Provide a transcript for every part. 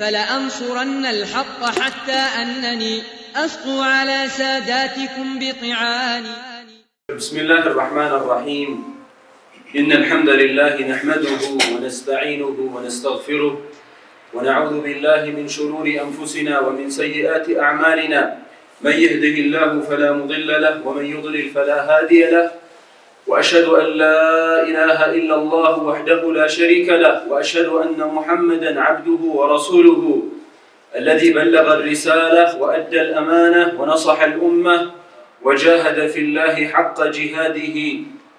فلأنصرن الحق حتى أنني أسقو على ساداتكم بطعاني. بسم الله الرحمن الرحيم. إن الحمد لله نحمده ونستعينه ونستغفره ونعوذ بالله من شرور أنفسنا ومن سيئات أعمالنا. من يهده الله فلا مضل له ومن يضلل فلا هادي له. وأشهد أن لا إله إلا الله وحده لا شريك له وأشهد أن محمدا عبده ورسوله الذي بلغ الرسالة وأدى الأمانة ونصح الأمة وجاهد في الله حق جهاده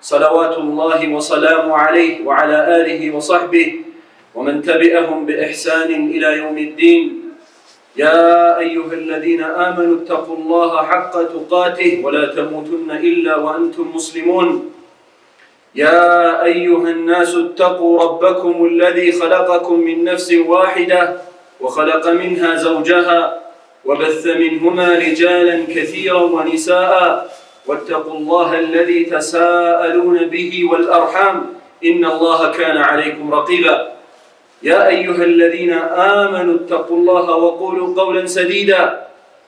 صلوات الله وسلامه عليه وعلى آله وصحبه ومن تبعهم بإحسان إلى يوم الدين. يا أيها الذين آمنوا اتقوا الله حق تقاته ولا تموتن إلا وأنتم مسلمون. يا أيها الناس اتقوا ربكم الذي خلقكم من نفس واحدة وخلق منها زوجها وبث منهما رجالا كثيرا ونساء واتقوا الله الذي تساءلون به والأرحام إن الله كان عليكم رقيبا. يا أيها الذين آمنوا اتقوا الله وقولوا قولا سديدا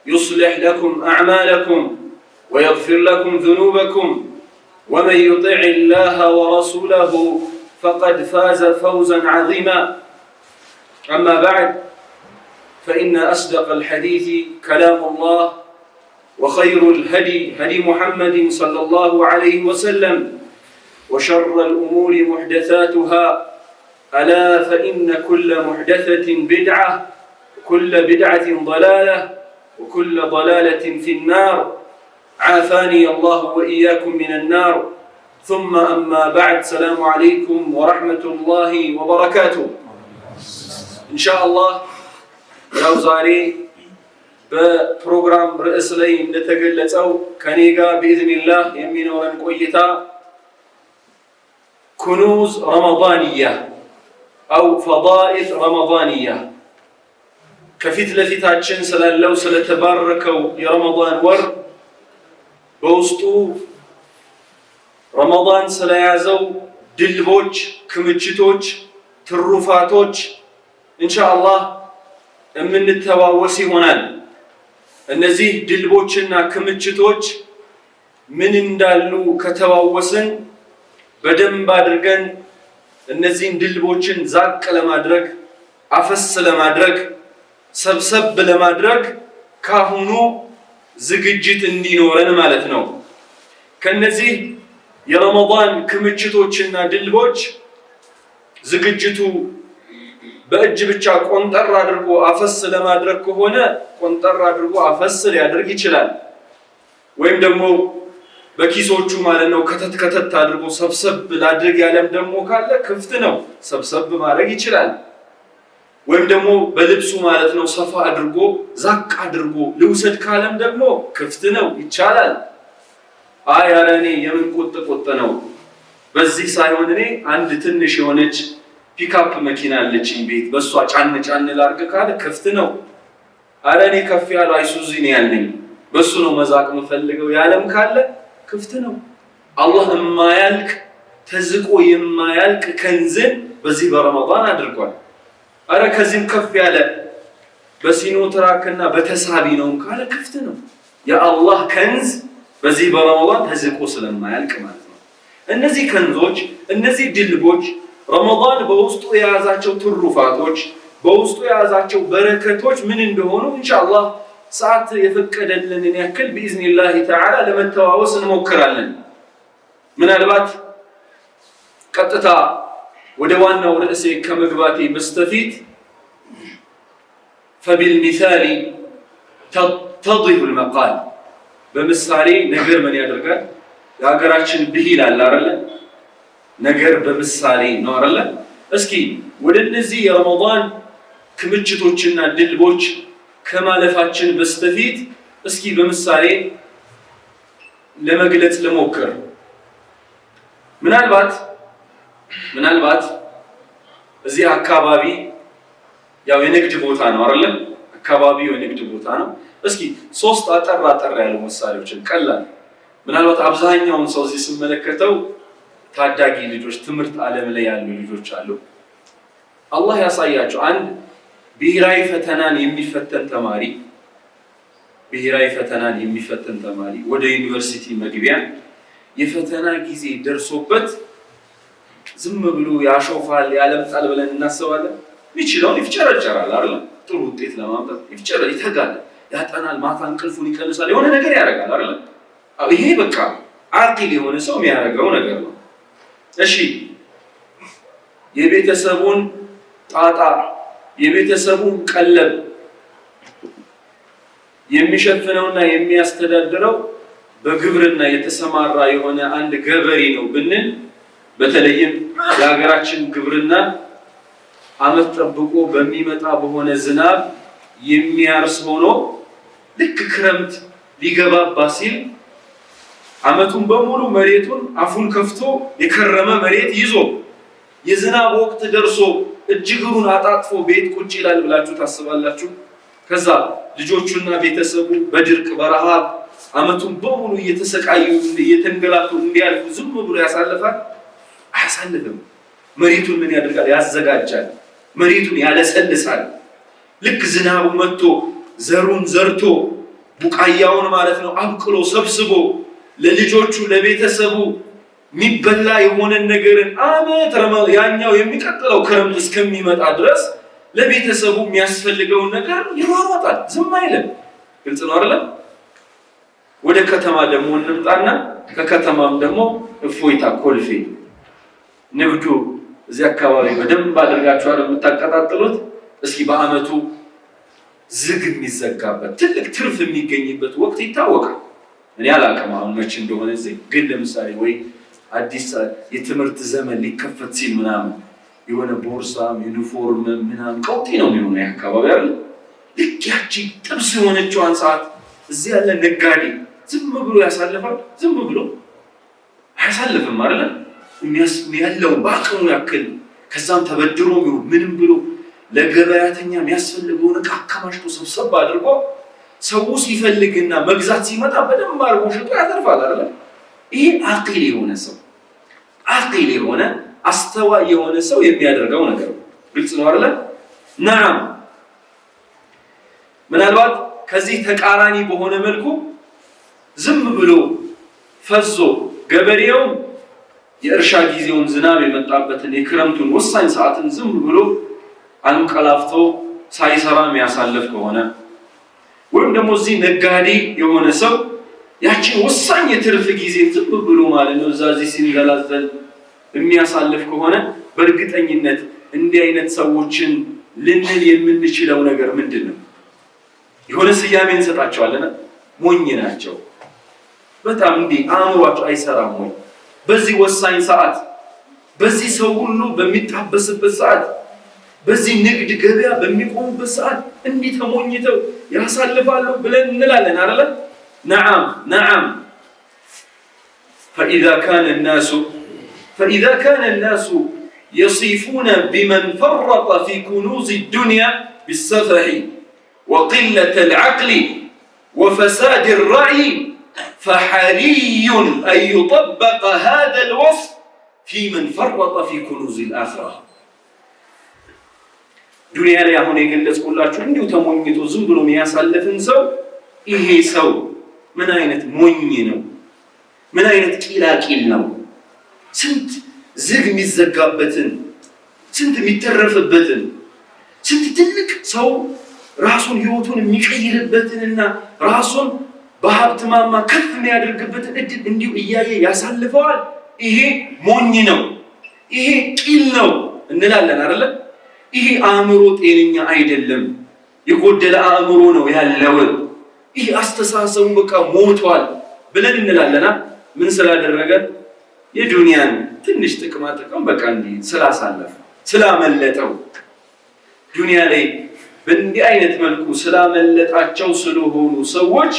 يصلح لكم أعمالكم ويغفر لكم ذنوبكم ومن يطع الله ورسوله فقد فاز فوزا عظيما. أما بعد فإن أصدق الحديث كلام الله وخير الهدي هدي محمد صلى الله عليه وسلم وشر الأمور محدثاتها ألا فإن كل محدثة بدعة وكل بدعة ضلالة وكل ضلالة في النار. عافاني الله وإياكم من النار. ثم أما بعد. السلام عليكم ورحمة الله وبركاته. إن شاء الله ያው ዛሬ በፕሮግራም ርዕስ ላይ እንደተገለጸው ከኔ ጋር بإذنillah የሚኖረን ቆይታ ኩኑዝ ረመዳንያ أو فضائل رمضانية ከፊት ለፊታችን ስላለው ስለተባረከው የረመዳን ወር በውስጡ ረመዳን ስለያዘው ድልቦች፣ ክምችቶች፣ ትሩፋቶች ኢንሻአላህ የምንተዋወስ ይሆናል። እነዚህ ድልቦችና ክምችቶች ምን እንዳሉ ከተዋወስን በደንብ አድርገን እነዚህን ድልቦችን ዛቅ ለማድረግ አፈስ ለማድረግ ሰብሰብ ለማድረግ ካሁኑ ዝግጅት እንዲኖረን ማለት ነው። ከነዚህ የረመዳን ክምችቶችና ድልቦች ዝግጅቱ በእጅ ብቻ ቆንጠር አድርጎ አፈስ ለማድረግ ከሆነ ቆንጠር አድርጎ አፈስ ሊያደርግ ይችላል። ወይም ደግሞ በኪሶቹ ማለት ነው ከተት ከተት አድርጎ ሰብሰብ ላድርግ ያለም ደግሞ ካለ ክፍት ነው፣ ሰብሰብ ማድረግ ይችላል። ወይም ደግሞ በልብሱ ማለት ነው ሰፋ አድርጎ ዛቅ አድርጎ ልውሰድ ካለም ደግሞ ክፍት ነው፣ ይቻላል። አይ አረኔ የምን ቁጥ ነው በዚህ ሳይሆን እኔ አንድ ትንሽ የሆነች ፒካፕ መኪና አለችኝ ቤት በሷ ጫን ጫን ላርግ ካለ ክፍት ነው። አረኔ ከፍ ያለው አይሱዚ ነው ያለኝ በሱ ነው መዛቅ መፈልገው ያለም ካለ ክፍት ነው። አላህ የማያልቅ ተዝቆ የማያልቅ ከንዝን በዚህ በረመዳን አድርጓል። አረ ከዚህም ከፍ ያለ በሲኖ ትራክና በተሳቢ ነው ካለ ክፍት ነው። የአላህ ከንዝ በዚህ በረመዳን ተዝቆ ስለማያልቅ ማለት ነው። እነዚህ ከንዞች፣ እነዚህ ድልቦች ረመዳን በውስጡ የያዛቸው ትሩፋቶች፣ በውስጡ የያዛቸው በረከቶች ምን እንደሆኑ ኢንሻአላህ ሰዓት የፈቀደልንን ያክል بإذنillah تعالى ለመተዋወስ እንሞክራለን። ምናልባት ቀጥታ ወደ ዋናው ርዕሴ ከመግባቴ በስተፊት فبالمثال تتضح المقال በምሳሌ ነገር ምን ያደርጋል? የሀገራችን ብሂል አለ አይደል? ነገር በምሳሌ ነው አይደል? እስኪ ወደ እነዚህ የረመዳን ክምችቶችና ድልቦች ከማለፋችን በስተፊት እስኪ በምሳሌ ለመግለጽ ልሞክር። ምናልባት እዚህ አካባቢ ያው የንግድ ቦታ ነው አይደል? አካባቢው የንግድ ቦታ ነው። እስኪ ሶስት አጠር ያሉ ምሳሌዎችን ቀላል ምናልባት አብዛኛውን ሰው እዚህ ሲመለከተው ታዳጊ ልጆች ትምህርት ዓለም ላይ ያሉ ልጆች አሉ። አላህ ያሳያቸው። አንድ ብሔራዊ ፈተናን የሚፈተን ተማሪ ወደ ዩኒቨርሲቲ መግቢያ የፈተና ጊዜ ደርሶበት ዝም ብሎ ያሾፋል ያለምጣል ብለን እናስባለን? ይችላል ይፍጨረጨራል አይደል? ጥሩ ውጤት ለማምጣት ይተጋል፣ ያጠናል፣ ማታ እንቅልፉን ይቀንሳል፣ የሆነ ነገር ያደርጋል አይደል? ይሄ በቃ አቂል የሆነ ሰው የሚያደርገው ነገር ነው። እሺ የቤተሰቡን ጣጣ የቤተሰቡን ቀለብ የሚሸፍነውና የሚያስተዳድረው በግብርና የተሰማራ የሆነ አንድ ገበሬ ነው ብንል፣ በተለይም የሀገራችን ግብርና ዓመት ጠብቆ በሚመጣ በሆነ ዝናብ የሚያርስ ሆኖ ልክ ክረምት ሊገባባ ሲል ዓመቱን በሙሉ መሬቱን አፉን ከፍቶ የከረመ መሬት ይዞ የዝናብ ወቅት ደርሶ እጅግሩን አጣጥፎ ቤት ቁጭ ይላል ብላችሁ ታስባላችሁ? ከዛ ልጆቹና ቤተሰቡ በድርቅ በረሃብ ዓመቱን በሙሉ እየተሰቃዩ እየተንገላቱ እንዲያልፉ ዝም ብሎ ያሳልፋል? አያሳልፍም። መሬቱን ምን ያደርጋል? ያዘጋጃል። መሬቱን ያለሰልሳል። ልክ ዝናቡ መጥቶ ዘሩን ዘርቶ ቡቃያውን ማለት ነው አብቅሎ ሰብስቦ ለልጆቹ ለቤተሰቡ የሚበላ የሆነ ነገርን ዓመት ያኛው የሚቀጥለው ክረምት እስከሚመጣ ድረስ ለቤተሰቡ የሚያስፈልገውን ነገር ይሯሯጣል፣ ዝም አይልም። ግልጽ ነው አይደል? ወደ ከተማ ደግሞ እንምጣና ከከተማም ደግሞ እፎይታ ኮልፌ ንግዱ እዚህ አካባቢ በደንብ አድርጋችሁ አይደል የምታቀጣጥሉት? እስኪ በአመቱ ዝግ የሚዘጋበት ትልቅ ትርፍ የሚገኝበት ወቅት ይታወቃል። እኔ አላውቅም አሁን መቼ እንደሆነ እዚህ ግን ለምሳሌ ወይ አዲስ የትምህርት ዘመን ሊከፈት ሲል ምናምን የሆነ ቦርሳም ዩኒፎርም ምናምን ቀውጢ ነው የሚሆነው አካባቢ አይደል? ልክ ያቺ ጥብስ የሆነችዋን ሰዓት እዚህ ያለ ነጋዴ ዝም ብሎ ያሳልፋል? ዝም ብሎ አያሳልፍም አይደል? ያለው በአቅሙ ያክል ከዛም ተበድሮ ይሁን ምንም ብሎ ለገበያተኛ የሚያስፈልገውን ዕቃ አከማችቶ ሰብሰብ አድርጎ ሰው ሲፈልግና መግዛት ሲመጣ በደንብ አድርጎ ሽጦ ያተርፋል አይደል? ይሄ አቂል የሆነ ሰው አቂል የሆነ አስተዋይ የሆነ ሰው የሚያደርገው ነገር ነው። ግልጽ ነው አይደል? ናም ምናልባት ከዚህ ተቃራኒ በሆነ መልኩ ዝም ብሎ ፈዞ ገበሬው የእርሻ ጊዜውን ዝናብ የመጣበትን የክረምቱን ወሳኝ ሰዓትን ዝም ብሎ አንቀላፍቶ ሳይሰራ የሚያሳልፍ ከሆነ ወይም ደግሞ እዚህ ነጋዴ የሆነ ሰው ያቺን ወሳኝ የትርፍ ጊዜ ዝም ብሎ ማለት ነው እዚህ ሲንገላዘል የሚያሳልፍ ከሆነ በእርግጠኝነት እንዲህ አይነት ሰዎችን ልንል የምንችለው ነገር ምንድነው? የሆነ ስያሜ እንሰጣቸዋለን። ሞኝ ናቸው። በጣም እንዲህ አእምሯቸው አይሰራም ወይ? በዚህ ወሳኝ ሰዓት፣ በዚህ ሰው ሁሉ በሚጣበስበት ሰዓት፣ በዚህ ንግድ ገበያ በሚቆሙበት ሰዓት እንዲህ ተሞኝተው ያሳልፋሉ ብለን እንላለን አይደል? ነዓም فإذا كان الناس يصفون بمن فرط في كنوز الدنيا بالسفه وقلة العقل وفساد الرأي فحري أن يطبق هذا الوصف في من فرط في كنوز الآخرة. ዱንያ ላይ አሁን የገለጽኩላችሁ እንዲሁ ተሞኝቶ ዝም ብሎ የሚያሳልፍን ሰው ይሄ ሰው ምን አይነት ሞኝ ነው? ምን አይነት ቂላቂል ነው? ስንት ዝግ የሚዘጋበትን ስንት የሚተረፍበትን ስንት ትልቅ ሰው ራሱን ህይወቱን የሚቀይርበትንና ራሱን በሀብት ማማ ከፍ የሚያደርግበትን እድል እንዲሁ እያየ ያሳልፈዋል። ይሄ ሞኝ ነው፣ ይሄ ቂል ነው እንላለን አይደል? ይሄ አእምሮ ጤነኛ አይደለም፣ የጎደለ አእምሮ ነው ያለው፣ ይሄ አስተሳሰቡ በቃ ሞቷል ብለን እንላለና ምን ስላደረገ? የዱንያን ትንሽ ጥቅማ ጥቅም በቃ እንዲህ ስላሳለፈ ስላመለጠው ዱንያ ላይ በእንዲህ አይነት መልኩ ስላመለጣቸው ስለሆኑ ሰዎች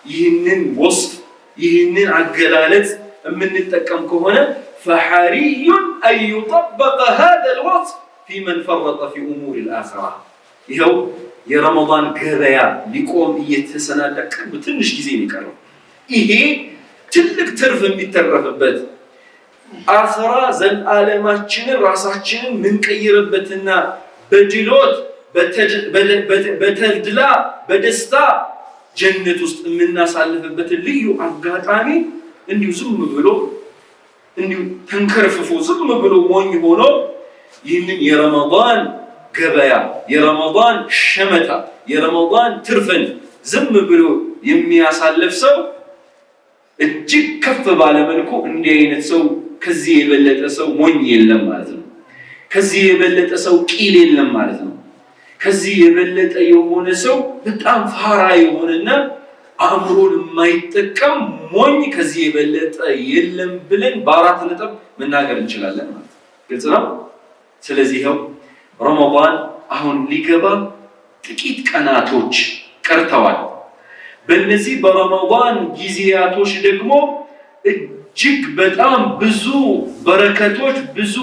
ይህንን ወስፍ ይህንን አገላለጽ የምንጠቀም ከሆነ فحري أن يطبق هذا الوصف في من فرط في أمور الآخرة. ይኸው የረመዳን ገበያ ሊቆም እየተሰናዳ በትንሽ ጊዜ ይቀረው ይሄ ትልቅ ትርፍ የሚተረፍበት አኺራ ዘላለማችንን ራሳችንን ምንቀይርበትና በድሎት በተድላ በደስታ ጀነት ውስጥ የምናሳልፍበት ልዩ አጋጣሚ እንዲሁ ዝም ብሎ እንዲሁ ተንከርፍፎ ዝም ብሎ ሞኝ ሆኖ ይህንን የረመዳን ገበያ የረመዳን ሸመታ የረመዳን ትርፍን ዝም ብሎ የሚያሳልፍ ሰው እጅግ ከፍ ባለ መልኩ እንዲህ አይነት ሰው ከዚህ የበለጠ ሰው ሞኝ የለም ማለት ነው። ከዚህ የበለጠ ሰው ቂል የለም ማለት ነው። ከዚህ የበለጠ የሆነ ሰው በጣም ፋራ የሆነና አእምሮን የማይጠቀም ሞኝ ከዚህ የበለጠ የለም ብለን በአራት ነጥብ መናገር እንችላለን ማለት ነው። ግልጽ ነው። ስለዚህ ይኸው ረመዳን አሁን ሊገባ ጥቂት ቀናቶች ቀርተዋል። በእነዚህ በረመዳን ጊዜያቶች ደግሞ እጅግ በጣም ብዙ በረከቶች፣ ብዙ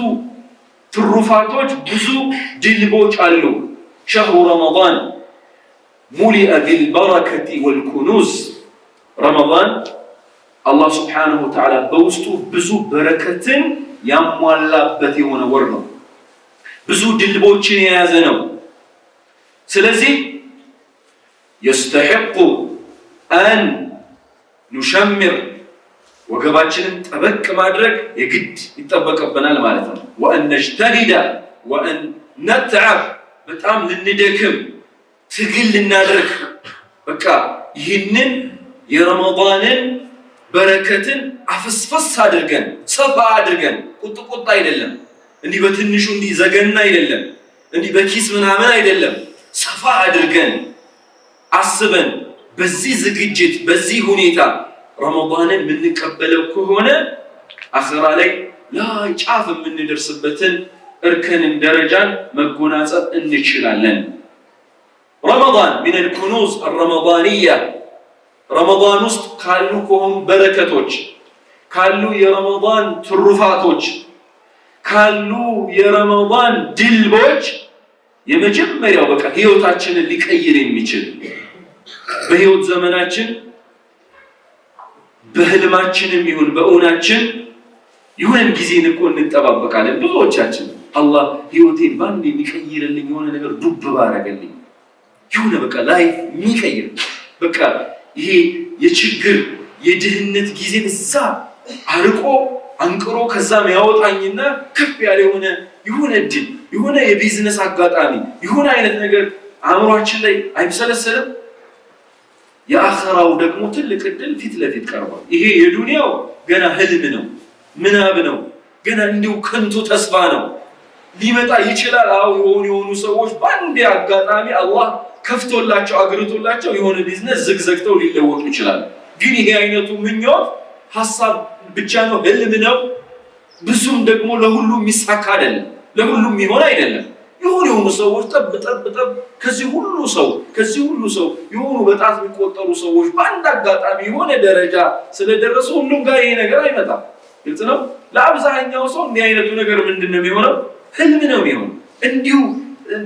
ትሩፋቶች፣ ብዙ ድልቦች አሉ። ሸህሩ ረመዳን ሙሊአ ቢልበረከቲ ወልኩኑዝ። ረመዳን አላህ ስብሓነሁ ወተዓላ በውስጡ ብዙ በረከትን ያሟላበት የሆነ ወር ነው። ብዙ ድልቦችን የያዘ ነው። ስለዚህ يستحق أن نشمر وجباتنا تبك مادرك يجد يتبك بنال مالتنا وأن نجتهد وأن نتعب بتعم للندكم تقل للنادرك بكا يهنن يا رمضان بركة عفصفص هادرجن صفا هادرجن قط يدلم إني بتنشون إني زجنا يدلم إني بكيس من عمل يدلم صفا هادرجن አስበን በዚህ ዝግጅት በዚህ ሁኔታ ረመዳንን ምንቀበለው ከሆነ አኺራ ላይ ላይ ጫፍ የምንደርስበትን እርከንን ደረጃን መጎናጸፍ እንችላለን። ረመዳን من الكنوز الرمضانية ረመዳን ውስጥ ካሉ ከሆኑ በረከቶች ካሉ የረመዳን ትሩፋቶች ካሉ የረመዳን ድልቦች የመጀመሪያው በቃ ህይወታችንን ሊቀይር የሚችል በህይወት ዘመናችን በህልማችንም ይሁን በእውናችን ይሁን ጊዜን እኮ እንጠባበቃለን። ብዙዎቻችን አላህ ህይወቴን ባንዴ የሚቀይርልኝ የሆነ ነገር ዱብ ባረገልኝ ይሁን በቃ ላይፍ የሚቀይር በቃ ይሄ የችግር የድህነት ጊዜን እዛ አርቆ አንቅሮ ከዛም ያወጣኝና ከፍ ያለ የሆነ ድል የሆነ የቢዝነስ አጋጣሚ የሆነ አይነት ነገር አእምሯችን ላይ አይብሰለሰልም። የአኺራው ደግሞ ትልቅ ድል ፊት ለፊት ቀርቧል። ይሄ የዱንያው ገና ህልም ነው፣ ምናብ ነው፣ ገና እንዲሁ ከንቱ ተስፋ ነው። ሊመጣ ይችላል። አው የሆኑ ሰዎች በአንድ አጋጣሚ አላህ ከፍቶላቸው አግርቶላቸው የሆነ ቢዝነስ ዝግዘግተው ሊለወጡ ይችላል። ግን ይሄ አይነቱ ምኞት ሐሳብ ብቻ ነው፣ ህልም ነው። ብዙም ደግሞ ለሁሉም የሚሳካ አይደለም፣ ለሁሉም ይሆን አይደለም። የሆኑ ሰዎች ጠብ ከዚህ ሁሉ ሰው የሆኑ በጣት የሚቆጠሩ ሰዎች በአንድ አጋጣሚ የሆነ ደረጃ ስለደረሱ ሁሉም ጋር ይሄ ነገር አይመጣም። ግልጽ ነው። ለአብዛኛው ሰው እንዲህ አይነቱ ነገር ምንድነው የሚሆነው? ህልም ነው የሚሆነው። እንዲሁ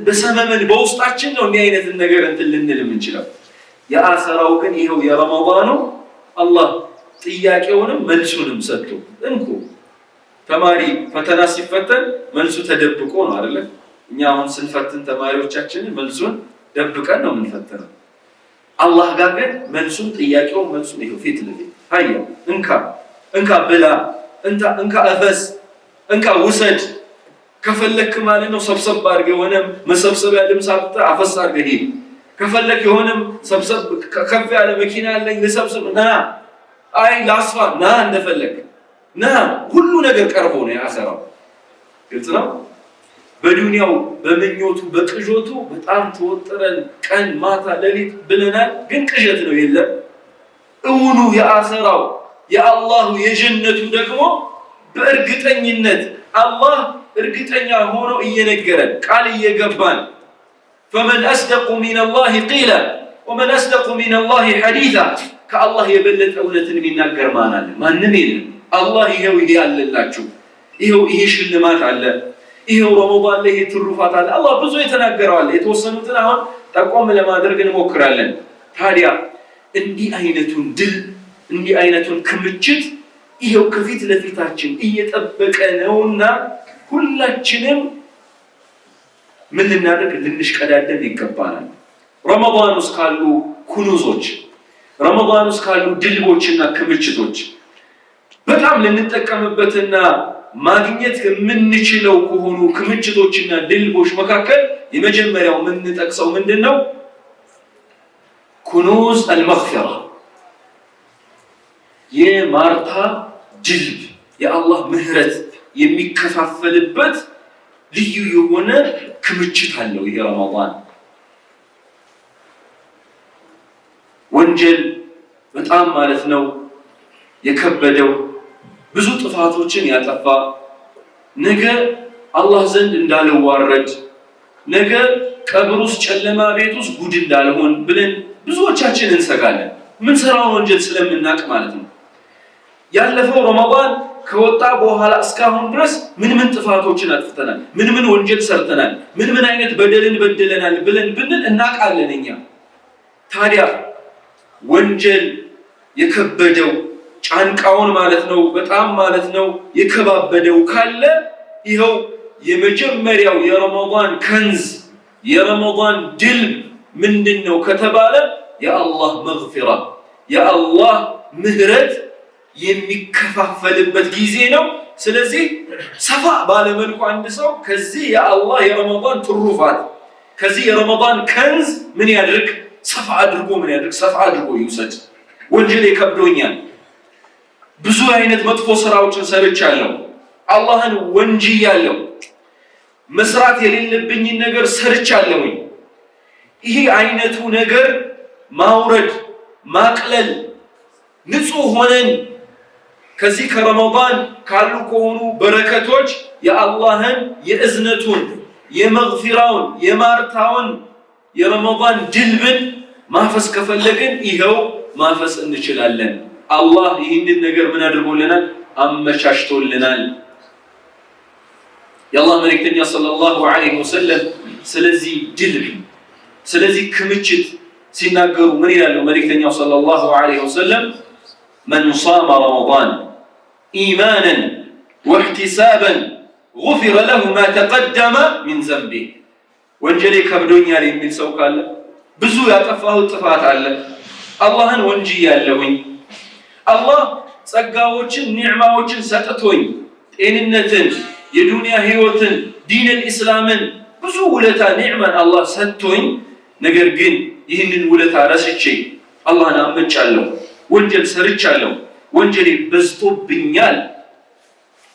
በሰመመን በውስጣችን ነው እንዲህ አይነት ነገር እንትን ልንል የምንችለው። የአኺራው ግን ይሄው የረመዳኑ አላህ ጥያቄውንም መልሱንም ሰጥቶ እንኩ ተማሪ ፈተና ሲፈተን መልሱ ተደብቆ ነው አይደለ? እኛ አሁን ስንፈትን ተማሪዎቻችንን መልሱን ደብቀን ነው የምንፈተነው። አላህ ጋር ግን መልሱን ጥያቄውን መልሱን ይሄው ፊት ለፊት አየው። እንካ ብላ እንካ አፈስ እንካ ውሰድ ከፈለክ ማለት ነው። ሰብሰብ አድርገህ የሆነ መሰብሰቢያ ልምሳብታ አፈስ አድርገህ ሂድ። ከፈለክ የሆነም ሰብሰብ ከፍ ያለ መኪና አለኝ ልሰብስብ ና አይ ላስፋ ና እንደፈለክ ና ሁሉ ነገር ቀርቦ ነው የአኺራው። ግልጽ ነው። በዱንያው በመኞቱ በቅዠቱ በጣም ተወጥረን ቀን ማታ ሌሊት ብለናል። ግን ቅዠት ነው የለም። እውኑ የአኺራው የአላሁ የጀነቱ ደግሞ በእርግጠኝነት አላህ እርግጠኛ ሆኖ እየነገረን ቃል እየገባን فمن أصدق من الله قيلا ومن أصدق من الله حديثا كالله يبلت أولة من ناقر ማንም የለም። አላህ ይሄው ያለላችሁ ይሄው ይሄ ሽልማት አለ፣ ይሄው ረመዳን ላይ ትሩፋት አለ። አላህ ብዙ የተናገረው አለ። የተወሰኑትን አሁን ጠቆም ለማድረግ እንሞክራለን። ታዲያ እንዲህ አይነቱን ድል እንዲህ አይነቱን ክምችት ይሄው ከፊት ለፊታችን እየጠበቀ ነውና ሁላችንም ምን ልናደርግ ልንሽቀዳደም ይገባናል። ረመዳን ውስጥ ካሉ ኩኑዞች፣ ረመዳን ውስጥ ካሉ ድልቦችና ክምችቶች በጣም ልንጠቀምበትና ማግኘት የምንችለው ከሆኑ ክምችቶችና ድልቦች መካከል የመጀመሪያው የምንጠቅሰው ምንድነው? ኩኑዝ አልመግፊራ፣ የማርታ ድልብ፣ የአላህ ምህረት የሚከፋፈልበት ልዩ የሆነ ክምችት አለው። ይሄ ረመዳን ወንጀል በጣም ማለት ነው የከበደው፣ ብዙ ጥፋቶችን ያጠፋ፣ ነገ አላህ ዘንድ እንዳልዋረድ፣ ነገ ቀብር ውስጥ ጨለማ ቤት ውስጥ ጉድ እንዳልሆን ብለን ብዙዎቻችን እንሰጋለን። ምን ሰራው ወንጀል ስለምናቅ ማለት ነው። ያለፈው ረመዳን ከወጣ በኋላ እስካሁን ድረስ ምን ጥፋቶችን አጥፍተናል፣ ምን ወንጀል ሰርተናል፣ ምን አይነት በደልን በደለናል ብለን ብንል እናቃለን እኛ። ታዲያ ወንጀል የከበደው ጫንቃውን ማለት ነው በጣም ማለት ነው የከባበደው ካለ ይኸው የመጀመሪያው የረመዳን ከንዝ የረመዳን ድልብ ምንድነው ከተባለ የአላህ መግፊራ፣ የአላህ ምህረት የሚከፋፈልበት ጊዜ ነው። ስለዚህ ሰፋ ባለመልኩ አንድ ሰው ከዚህ የአላህ የረመዳን ትሩፋት ከዚህ የረመዳን ከንዝ ምን ያድርግ? ሰፋ አድርጎ ይውሰድ። ወንጀል ይከብዶኛል፣ ብዙ አይነት መጥፎ ስራዎችን ሰርቻለሁ፣ አላህን ወንጅያለሁ፣ መስራት የሌለብኝን ነገር ሰርቻለሁ። ይሄ አይነቱ ነገር ማውረድ ማቅለል፣ ንጹህ ሆነን ከዚህ ከረመዳን ካሉ ከሆኑ በረከቶች የአላህን የእዝነቱን የመግፊራውን የማርታውን የረመዳን ድልብን ማፈስ ከፈለግን ይኸው ማፈስ እንችላለን። አላህ ይህንን ነገር ምን አድርጎልናል? አመቻችቶልናል። የአላህ መልእክተኛ ሰለላሁ ዐለይሂ ወሰለም ስለዚህ ድልብ ስለዚህ ክምችት ሲናገሩ ምን ይላሉ? መልእክተኛው ሰለላሁ ዐለይሂ ወሰለም መን ሷመ ረመዳን ኢማናን ወህቲሳባን ጉፊረ ለሁ ማ ተቀደመ ሚን ዘንቢህ። ወንጀሌ ከብዶኛል የሚል ሰው ካለ፣ ብዙ ያጠፋሁት ጥፋት አለ፣ አላህን ወንጅያለሁኝ፣ አላህ ጸጋዎችን ኒዕማዎችን ሰጥቶኝ ጤንነትን፣ የዱንያ ህይወትን፣ ዲነል ኢስላምን ብዙ ውለታ ኒዕማን አላህ ሰጥቶኝ ነገር ግን ይህንን ውለታ ረስቼ አላህን አመጫለሁ፣ ወንጀል ሰርቻለሁ፣ ወንጀሌ በዝቶብኛል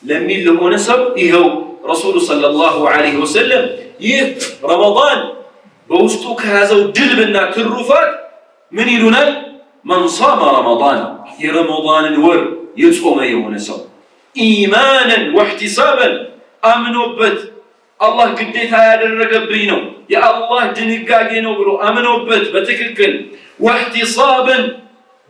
ለሚል ለሆነ ሰው ይኸው ረሱሉ ሰለላሁ ዐለይሂ ወሰለም ይህ ረመዳን በውስጡ ከያዘው ድልብና ትሩፋት ምን ይሉናል? መን ሷመ ረመዳን የረመዳንን ወር የጾመ የሆነ ሰው ኢማናን ወህቲሳባን አምኖበት አላህ ግዴታ ያደረገብኝ ነው የአላህ ድንጋጌ ነው ብሎ አምኖበት በትክክል ወህቲሳባን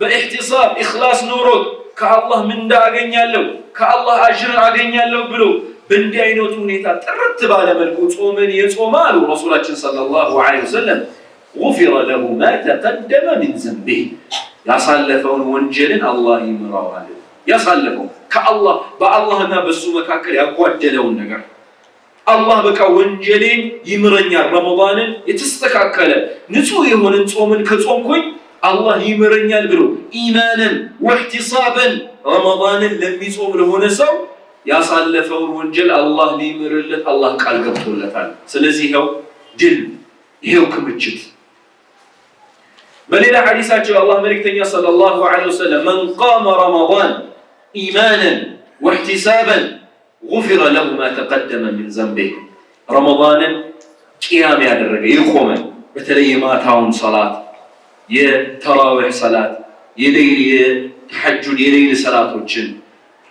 በኢህቲሳብ ኢኽላስ ኖሮት ከአላህ ምንዳ አገኛለሁ ከአላህ አጅር አገኛለሁ ብሎ በእንዲህ አይነቱ ሁኔታ ጥርት ባለ መልኩ ጾምን የጾመ አሉ ረሱላችን ሰለላሁ ዐለይሂ ወሰለም ጉፊረ ለሁ ማ ተቀደመ ሚን ዘንቢህ ያሳለፈውን ወንጀልን አላህ ይምረዋል። ያሳለፈው ከአላህ በአላህና በሱ መካከል ያጓደለውን ነገር አላህ በቃ ወንጀሌን ይምረኛል፣ ረመዳንን የተስተካከለ ንጹህ የሆነን ጾምን ከጾምኩኝ አላህ ይምረኛል ብሎ ኢማናን ወህቲሳባን ረመዳንን ለሚጾም ለሆነ ሰው ያሳለፈውን ወንጀል አላህ ሊምርለት አላህ ቃል ገብቶለታል። ስለዚህ ይኸው ድል ይኸው ክምችት። በሌላ ሐዲሳቸው አላህ መልእክተኛ ሰለላሁ ዐለይሂ ወሰለም መን ቃመ ረመዳን ኢማናን ወህቲሳባን ጉፊረ ለሁ ማ ተቀደመ ሚን ዘንቢህ ረመዳንን ቂያም ያደረገ የቆመ በተለይ የማታውን ሰላት የተራዊህ ሰላት የሌይል የተሐጁድ የሌይል ሰላቶችን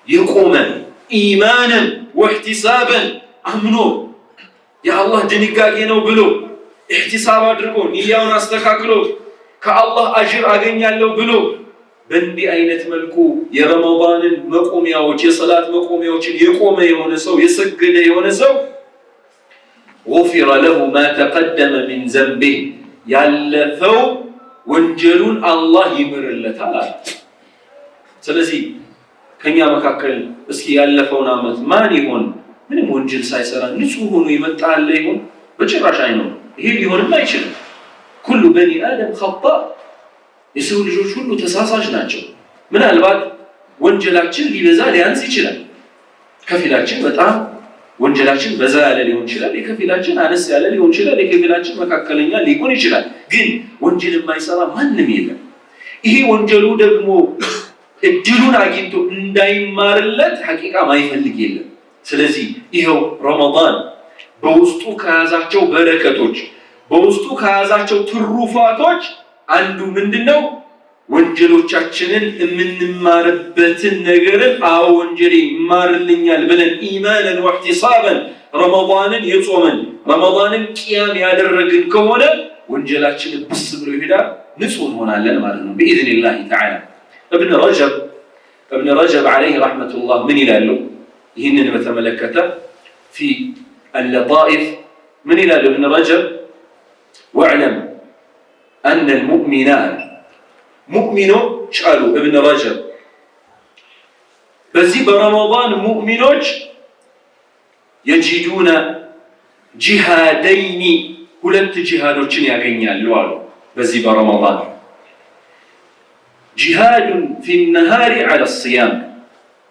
የቆመ ኢማናን ወህቲሳባን አምኖ የአላህ ድንጋጌ ነው ብሎ ኢህቲሳብ አድርጎ ንያውን አስተካክሎ ከአላህ አጅር አገኛለሁ ብሎ በእንዲህ አይነት መልኩ የረመዳንን መቆሚያዎች የሰላት መቆሚያዎችን የቆመ የሆነ ሰው የሰገደ የሆነ ሰው ጉፊረ ለሁ ማ ተቀደመ ሚን ዘንቢህ ያለፈው ወንጀሉን አላህ ይምርለታል። ስለዚህ ከኛ መካከል እስኪ ያለፈውን ዓመት ማን ይሆን ምንም ወንጀል ሳይሰራ ንጹህ ሆኖ ይመጣ አለ ይሆን? በጭራሽ አይኖርም። ይሄ ሊሆንም አይችልም። ኩሉ በኒ አደም ኸጣእ የሰው ልጆች ሁሉ ተሳሳች ናቸው። ምናልባት ወንጀላችን ሊበዛ ሊያንስ ይችላል። ከፊላችን በጣም ወንጀላችን በዛ ያለ ሊሆን ይችላል፣ የከፊላችን አነስ ያለ ሊሆን ይችላል፣ የከፊላችን መካከለኛ ሊሆን ይችላል። ግን ወንጀል የማይሰራ ማንም የለም። ይሄ ወንጀሉ ደግሞ እድሉን አግኝቶ እንዳይማርለት ሐቂቃ ማይፈልግ የለም። ስለዚህ ይሄው ረመዳን በውስጡ ከያዛቸው በረከቶች በውስጡ ከያዛቸው ትሩፋቶች አንዱ ምንድነው? ወንጀሎቻችንን የምንማርበትን ነገርን ወንጀሌ ይማርልኛል ብለን ኢማንን ወህቲሳበን ረመዳንን የጾመን ረመዳንን ቂያም ያደረግን ከሆነ ወንጀላችን ብስ ብሎ ይሄዳል፣ ንጹህ እንሆናለን ማለት ነው بإذن ተዓላ። ابن رجب عليه رحمة الله من ይላሉ ይህንን በተመለከተ في اللطائف من ይላሉ ابن رجب واعلم أن المؤمنان ሙእሚኖች አሉ ابن رجب በዚህ በረመዳን ሙእሚኖች يجدون جهادين ሁለት ጂሃዶችን ያገኛሉ አሉ በዚህ በረመዳን جهاد في النهار على الصيام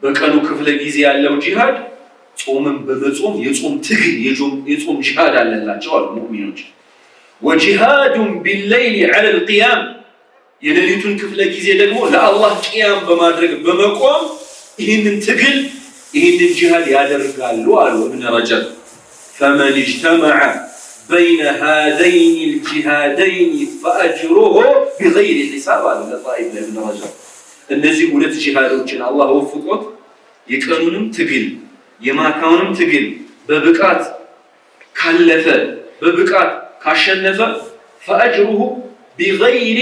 በቀኑ ክፍለ ጊዜ ያለው ጂሃድ ጾምን በመጾም የጾም ትግል የጾም ጂሃድ አለላቸው አሉ ሙእሚኖች وجهاد بالليل على القيام የሌሊቱን ክፍለ ጊዜ ደግሞ ለአላህ ቂያም በማድረግ በመቆም ይህንን ትግል ይህንን ጂሃድ ያደርጋሉ አሉ ابن رجب فمن اجتمع بين هذين الجهادين فأجره بغير حساب على لطائف ابن رجب እነዚህ ሁለት ጂሃዶችን አላህ ወፍቆት የቀኑንም ትግል የማታውንም ትግል በብቃት ካለፈ በብቃት ካሸነፈ فأجره بغير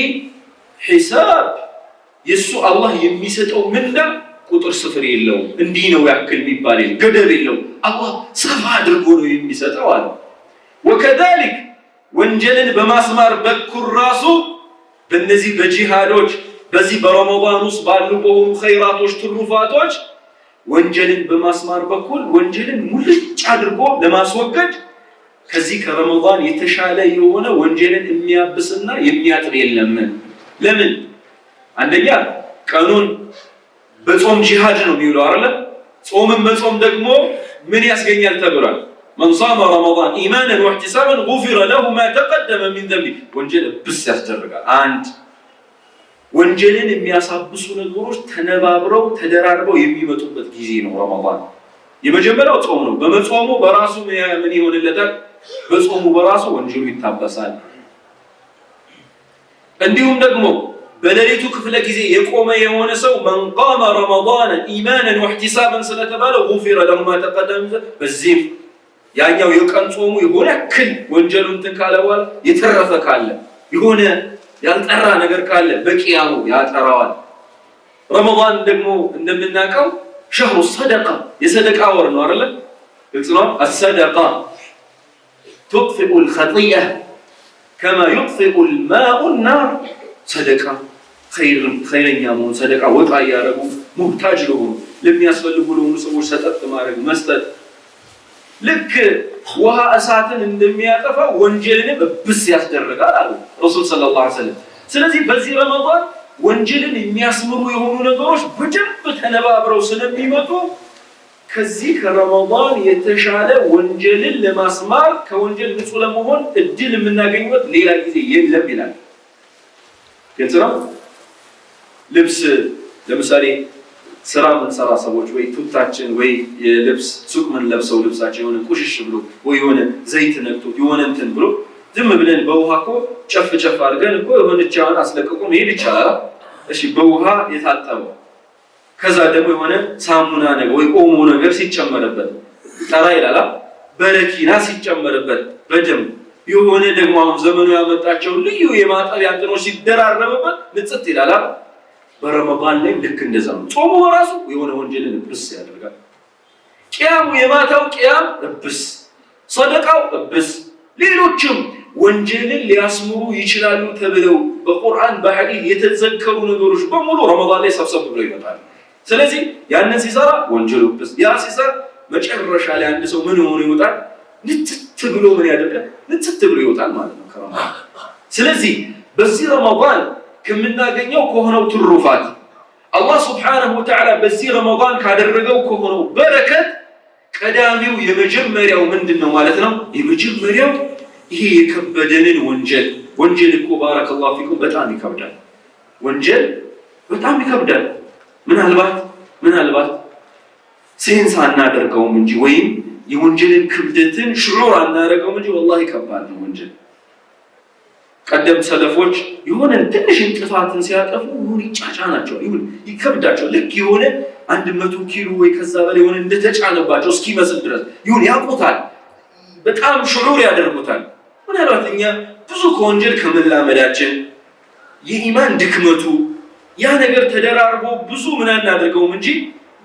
حساب የሱ አላህ የሚሰጠው ምንዳ ቁጥር ስፍር የለውም። እንዲህ ነው ያክል የሚባል ገደብ የለውም። አላህ ሰፋ አድርጎ ነው የሚሰጠው አለ። وكذلك ወንጀልን በማስማር በኩል ራሱ በእነዚህ በጂሃዶች በዚህ በረመዳን ውስጥ ባሉ በሆኑ ኸይራቶች ትሩፋቶች ወንጀልን በማስማር በኩል ወንጀልን ሙልጭ አድርጎ ለማስወገድ ከዚህ ከረመዳን የተሻለ የሆነ ወንጀልን የሚያብስና የሚያጥር የለም። ለምን? አንደኛ ቀኑን በጾም ጂሃድ ነው የሚውለው አይደል? ጾምን በጾም ደግሞ ምን ያስገኛል ተብሏል? من صام رمضان ايمانا واحتسابا غفر له ما تقدم من ذنبه ወንጀል ብስ ያስደርጋል። አንድ ወንጀልን የሚያሳብሱ ነገሮች ተነባብረው ተደራርበው የሚመጡበት ጊዜ ነው ረመዳን። የመጀመሪያው ጾም ነው። በመጾሙ በራሱ ምን ይሆንለታል? በጾሙ በራሱ ወንጀሉ ይታበሳል። እንዲሁም ደግሞ በሌሊቱ ክፍለ ጊዜ የቆመ የሆነ ሰው من قام رمضان ايمانا واحتسابا ስለተባለ غفر له ما تقدم በዚህ ያኛው የቀን ጾሙ የሆነ ክል ወንጀሉን እንትን ካለ በኋላ የተረፈ ካለ የሆነ ያልጠራ ነገር ካለ በቂያሙ ያጠራዋል። ረመዳን ደግሞ እንደምናውቀው شهر الصدقه የሰደቃ ወር ነው አይደል? ግልጽ ነው። الصدقه تطفئ الخطيئه كما يطفئ الماء النار صدقه خيرኛ መሆን ሰደቃ ወጣ ያረጉ ሙህታጅ ለሆኑ ለሚያስፈልጉ ለሆኑ ሰዎች ሰጠት ማድረግ መስጠት ልክ ውሃ እሳትን እንደሚያጠፋ ወንጀልን ብስ ያስደርጋል አሉ ረሱል ሰለላሁ ዐለይሂ ወሰለም። ስለዚህ በዚህ ረመዳን ወንጀልን የሚያስምሩ የሆኑ ነገሮች በደንብ ተነባብረው ስለሚመጡ ከዚህ ከረመዳን የተሻለ ወንጀልን ለማስማር ከወንጀል ንጹህ ለመሆን እድል የምናገኝበት ሌላ ጊዜ የለም ይላል። ግልጽ ነው። ልብስ ለምሳሌ ስራ ምንሰራ ሰዎች ወይ ቱታችን ወይ የልብስ ሱቅ ምን ለብሰው ልብሳችን የሆነ ቁሽሽ ብሎ ወይ የሆነ ዘይት ነክቶ የሆነ እንትን ብሎ ዝም ብለን በውሃ እኮ ጨፍ ጨፍ አድርገን እኮ የሆነ ቻውን አስለቅቆ መሄድ ይቻላል። እሺ በውሃ የታጠበው ከዛ ደግሞ የሆነ ሳሙና ነገር ወይ ኦሞ ነገር ሲጨመርበት ጠራ ይላል። በረኪና ሲጨመርበት በደንብ የሆነ ደግሞ አሁን ዘመኑ ያመጣቸው ልዩ የማጠቢያ እንትኖች ሲደራረበበት ንጽት ይላል። በረመዳን ላይ ልክ እንደዛ ነው። ጾሙ በራሱ የሆነ ወንጀልን ብስ ያደርጋል። ቂያሙ የማታው ቂያም ብስ፣ ሰደቃው ብስ፣ ሌሎችም ወንጀልን ሊያስምሩ ይችላሉ ተብለው በቁርአን በሐዲስ የተዘከሩ ነገሮች በሙሉ ረመዳን ላይ ሰብሰብ ብለው ይመጣሉ። ስለዚህ ያንን ሲሰራ ወንጀሉ ብስ፣ ያ ሲሰራ መጨረሻ ላይ አንድ ሰው ምን ሆኖ ይወጣል? ንትት ብሎ ምን ያደርጋል? ንጽት ብሎ ይወጣል ማለት ነው ከረመዳን። ስለዚህ በዚህ ረመዳን ከምናገኘው ከሆነው ትሩፋት አላህ ሱብሓነሁ ወተዓላ በዚህ ረመዳን ካደረገው ከሆነው በረከት ቀዳሚው የመጀመሪያው ምንድነው ማለት ነው? የመጀመሪያው ይሄ የከበደንን ወንጀል እኮ ባረከላሁ ፊኩም በጣም ይከብዳል። ወንጀል በጣም ይከብዳል። ምናልባት ሴንስ አናደርገውም እንጂ ወይም የወንጀልን ክብደትን ሽዑር አናደርገውም እንጂ ወላሂ ከባድ ነው ወንጀል። ቀደም ሰለፎች የሆነ ትንሽ ጥፋትን ሲያጠፉ ይጫጫናቸው ይከብዳቸው። ልክ የሆነ 100 ኪሎ ወይ ከዛ በላይ የሆነ እንደተጫነባቸው እስኪመስል ድረስ ያውቁታል። በጣም ሽዑር ያደርጉታል። ምናልባት እኛ ብዙ ከወንጀል ከመላመዳችን የኢማን ድክመቱ ያ ነገር ተደራርቦ ብዙ ምን አናደርገውም እንጂ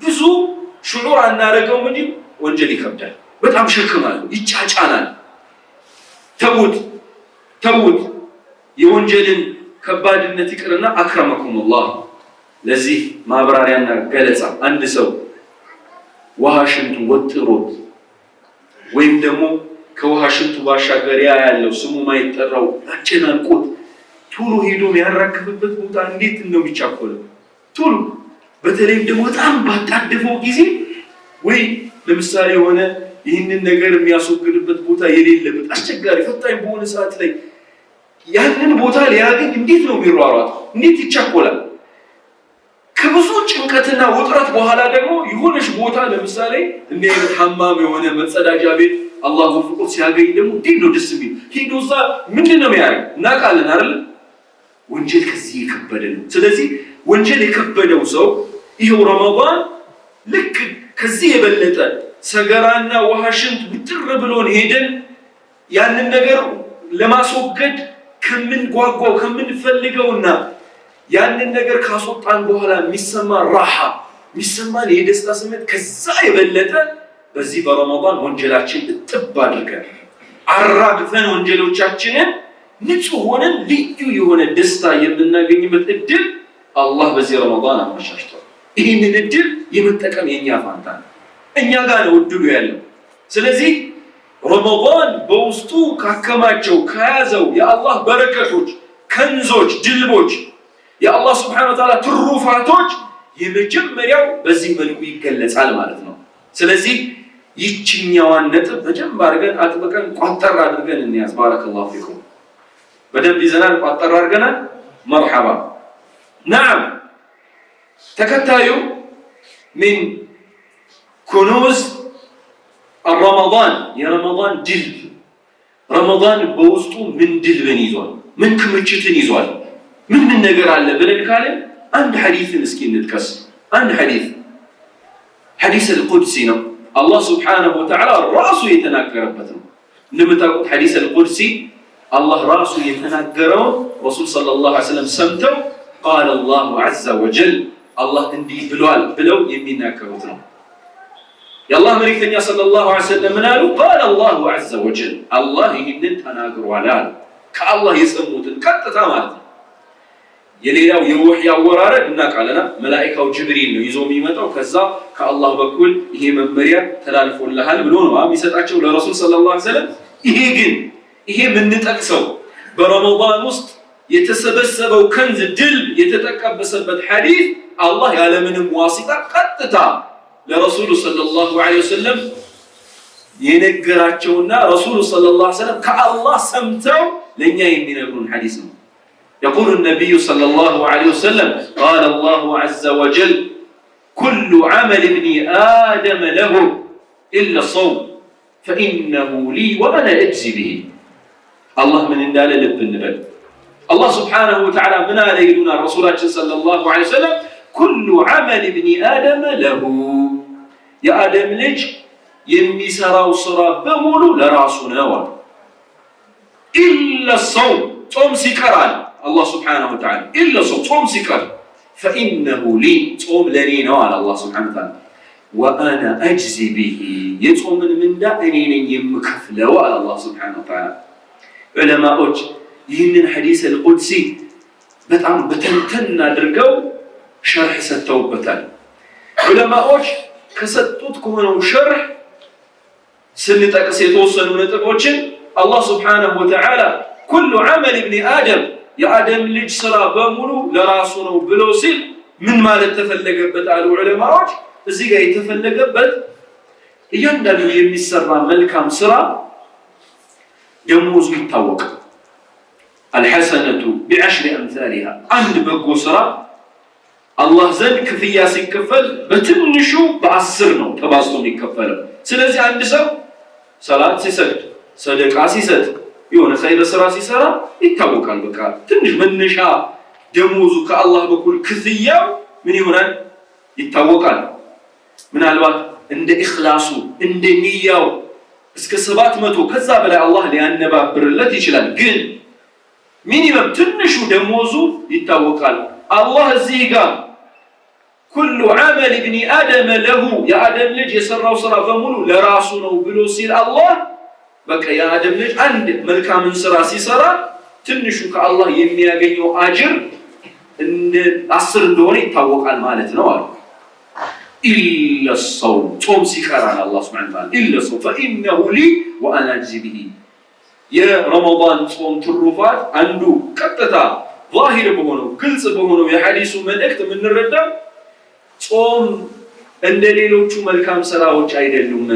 ብዙ ሽዑር አናደርገውም እንጂ ወንጀል ይከብዳል። በጣም ሸክም አለው፣ ይጫጫናል። ተውት የወንጀልን ከባድነት ይቅርና አክረመኩሙላህ። ለዚህ ማብራሪያና ገለጻ አንድ ሰው ውሃ ሽንቱ ወጥሮት ወይም ደግሞ ከውሃ ሽንቱ ባሻገር ያለው ስሙ ማይጠራው አጨናንቆት ቶሎ ሄዶ የሚያራክፍበት ቦታ እንዴት ነው የሚቻኮለው? ቶሎ በተለይም ደግሞ በጣም ባጣደፈው ጊዜ ወይ ለምሳሌ የሆነ ይህንን ነገር የሚያስወግድበት ቦታ የሌለበት አስቸጋሪ ፈታኝ በሆነ ሰዓት ላይ ያንን ቦታ ሊያገኝ እንዴት ነው የሚሯሯጥ? እንዴት ይቻኮላል? ከብዙ ጭንቀትና ውጥረት በኋላ ደግሞ የሆነች ቦታ ለምሳሌ እንደ አይነት ሐማም የሆነ መጸዳጃ ቤት አላህ ወፍቆት ሲያገኝ ደግሞ እንዴት ነው ደስ የሚል ሄዶ እዛ ምንድነው የሚያደርግ እናውቃለን አይደል? ወንጀል ከዚህ የከበደ ነው። ስለዚህ ወንጀል የከበደው ሰው ይሄው ረመዳን ልክ ከዚህ የበለጠ ሰገራና ውሃ ሽንት ውጥር ብሎን ሄደን ያንን ነገር ለማስወገድ ከምንጓጓው ከምንፈልገውና ያንን ነገር ካስወጣን በኋላ የሚሰማ ራሃ የሚሰማን የደስታ ስሜት ከዛ የበለጠ በዚህ በረመዳን ወንጀላችን እጥብ አድርገን አራግፈን ወንጀሎቻችንን ንጹህ ሆነን ልዩ የሆነ ደስታ የምናገኝበት እድል አላህ በዚህ ረመዳን አመቻችቷል። ይህንን እድል የመጠቀም የኛ ፋንታ ነው፣ እኛ ጋር ነው እድሉ ያለው። ስለዚህ ረመዳን በውስጡ ካከማቸው ከያዘው የአላህ በረከቶች፣ ከንዞች፣ ድልቦች የአላህ ስብሐነሁ ወተዓላ ትሩፋቶች የመጀመሪያው በዚህ መልኩ ይገለጻል ማለት ነው። ስለዚህ ይችኛዋን ነጥብ በደንብ አድርገን አጥብቀን ቋጠር አድርገን እንያዝ። ባረከላሁ ፊኩም። በደንብ ይዘናል፣ ቋጠር አድርገናል። መርሐባ ነዓም። ተከታዩ ምን ኩኑዝ ረመዳን የረመዳን ድልብ። ረመዳን በውስጡ ምን ድልብን ይዟል? ምን ክምችትን ይዟል? ምን ነገር አለ ብለን ካለን አንድ ሐዲስን እስኪ እንጥቀስ። አንድ ሐዲስ አልቁድሲ ነው። አላህ ሱብሓነሁ ወተዓላ ራሱ የተናገረበት ነው። እንደምታውቁት ሐዲስ አልቁድሲ አላህ ራሱ የተናገረው ረሱል ሰለላሁ ዐለይሂ ወሰለም ሰምተው ቃለ አላሁ ዐዘ ወጀል አላህ እንዲህ ብሏል ብለው የሚናገሩት ነው። የአላህ መልእክተኛ ሰለላሁ ዐለይሂ ወሰለም ምን አሉ? ቃለ አላሁ ዐዘ ወጀል አላህ ይህንን ተናግሯል አሉ። ከአላህ የሰሙትን ቀጥታ ማለት ነው። የሌላው የወህይ አወራረድ እናውቃለና መላእክታው ጅብሪል ነው ይዞ የሚመጣው። ከዛ ከአላህ በኩል ይሄ መመሪያ ተላልፎልሃል ብሎ ነው የሚሰጣቸው ለረሱል ሰለላሁ ዐለይሂ ወሰለም። ይሄ የምንጠቅሰው በረመዳን ውስጥ የተሰበሰበው ከንዝ ድልብ የተጠቀበሰበት ሐዲስ አላህ ያለምንም ዋሲጣ ቀጥታ ለረሱሉ ሰለላሁ ዐለይሂ ወሰለም የነገራቸውና ረሱሉ ሰለላሁ ዐለይሂ ወሰለም ከአላህ ሰምተው ለኛ የሚነግሩን ሐዲስ ነው። يقول النبي صلى الله عليه وسلم قال الله عز وجل كل عمل ابن آدم له إلا الصوم فإنه لي وأنا أجزي به. الله من اندال لب النبل. الله سبحانه وتعالى من علينا الرسول صلى الله عليه وسلم كل عمل ابن آدم له. يا آدم لج يمي سرا وسرا بمولو لراسنا إلا الصوم صوم سكران الله سبحانه وتعالى إلا صوم سكر فإنه لي صوم لنينا على الله سبحانه وتعالى وأنا أجزي به يصوم من دا أنين يمكفله على الله سبحانه وتعالى. علماء ይህንን ሐዲስ አልቁድሲ በጣም በተንተን አድርገው ሸርህ ሰጥተውበታል። ዑለማዎች ከሰጡት ከሆነው ሸርህ ስንጠቅስ የተወሰኑ ነጥቦችን الله سبحانه وتعالى كل عمل ابن آدم يا آدم لج سرا بمولو لراسونه بلوسيل من ما لتفلقبت على العلماء እዚህ ጋር የተፈለገበት እያንዳንዱ የሚሰራ መልካም ስራ ደሞዙ ይታወቃል الحسنة بعشر أمثالها عند بقو سرا الله زن كفيا سيكفل بتنشو بعصر ነው ተባዝቶ የሚከፈለው ስለዚህ አንድ ሰው ሰላት ሲሰግድ ሰደቃ ሲሰጥ የሆነ ኸይር ስራ ሲሰራ ይታወቃል በቃ ትንሽ መነሻ ደሞዙ ከአላህ በኩል ክፍያው ምን ይሆናል ይታወቃል ምናልባት እንደ ኢኽላሱ እንደ ንያው እስከ 700 ከዛ በላይ አላህ ሊያነባብርለት ይችላል ግን ሚኒመም ትንሹ ደሞዙ ይታወቃል አላህ እዚህ ጋር كل عمل ابن آدم له يا آدم ልጅ የሰራው ስራ በሙሉ ለራሱ ነው ብሎ ሲል አላህ በቃ ያ አደም ልጅ አንድ መልካም ስራ ሲሰራ ትንሹ ከአላህ የሚያገኘው አጅር እንደ 10 እንደሆነ ይታወቃል ማለት ነው አለ إلا الصوم ጾም ሲቀራን አላህ Subhanahu Wa Ta'ala إلا الصوم فإنه لي وأنا أجزي به يا رمضان ጾም ትሩፋት አንዱ ቀጥታ ظاهر በሆነው ግልጽ በሆነው የሐዲሱ መልእክት ምንረዳ ጾም እንደ ሌሎቹ መልካም ስራዎች አይደሉም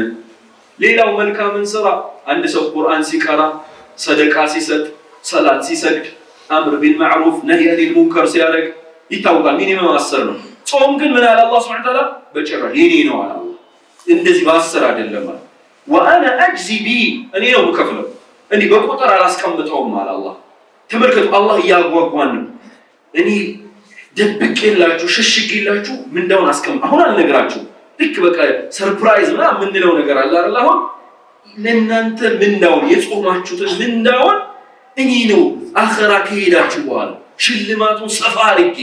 ሌላው መልካምን ስራ አንድ ሰው ቁርአን ሲቀራ ሰደቃ ሲሰጥ ሰላት ሲሰግድ አምር ቢልማዕሩፍ ነህይ አኒል ሙንከር ሲያደርግ ይታወቃል ሚኒመም 10 ነው ጾም ግን ምን አለ አላህ Subhanahu Wa Ta'ala በጭራሽ የኔ ነው አለ እንደዚህ በ10 አይደለም وانا اجزي بي እኔ ነው የምከፍለው እንዴ በቁጥር አላስቀምጠውም አለ አላህ ተመልከቱ አላህ ያጓጓን ነው እኔ ደብቄላችሁ ሸሽጌላችሁ ምን እንደሆነ አስቀምጥ አሁን አልነግራችሁ ልክ በቃ ሰርፕራይዝ እና ምን ነው ነገር አለ አይደል አሁን ለእናንተ ምን ነው የጾማችሁትን ምን ነው እኔ ነው አኺራ ከሄዳችሁ በኋላ ሽልማቱን ሰፋ አድርጌ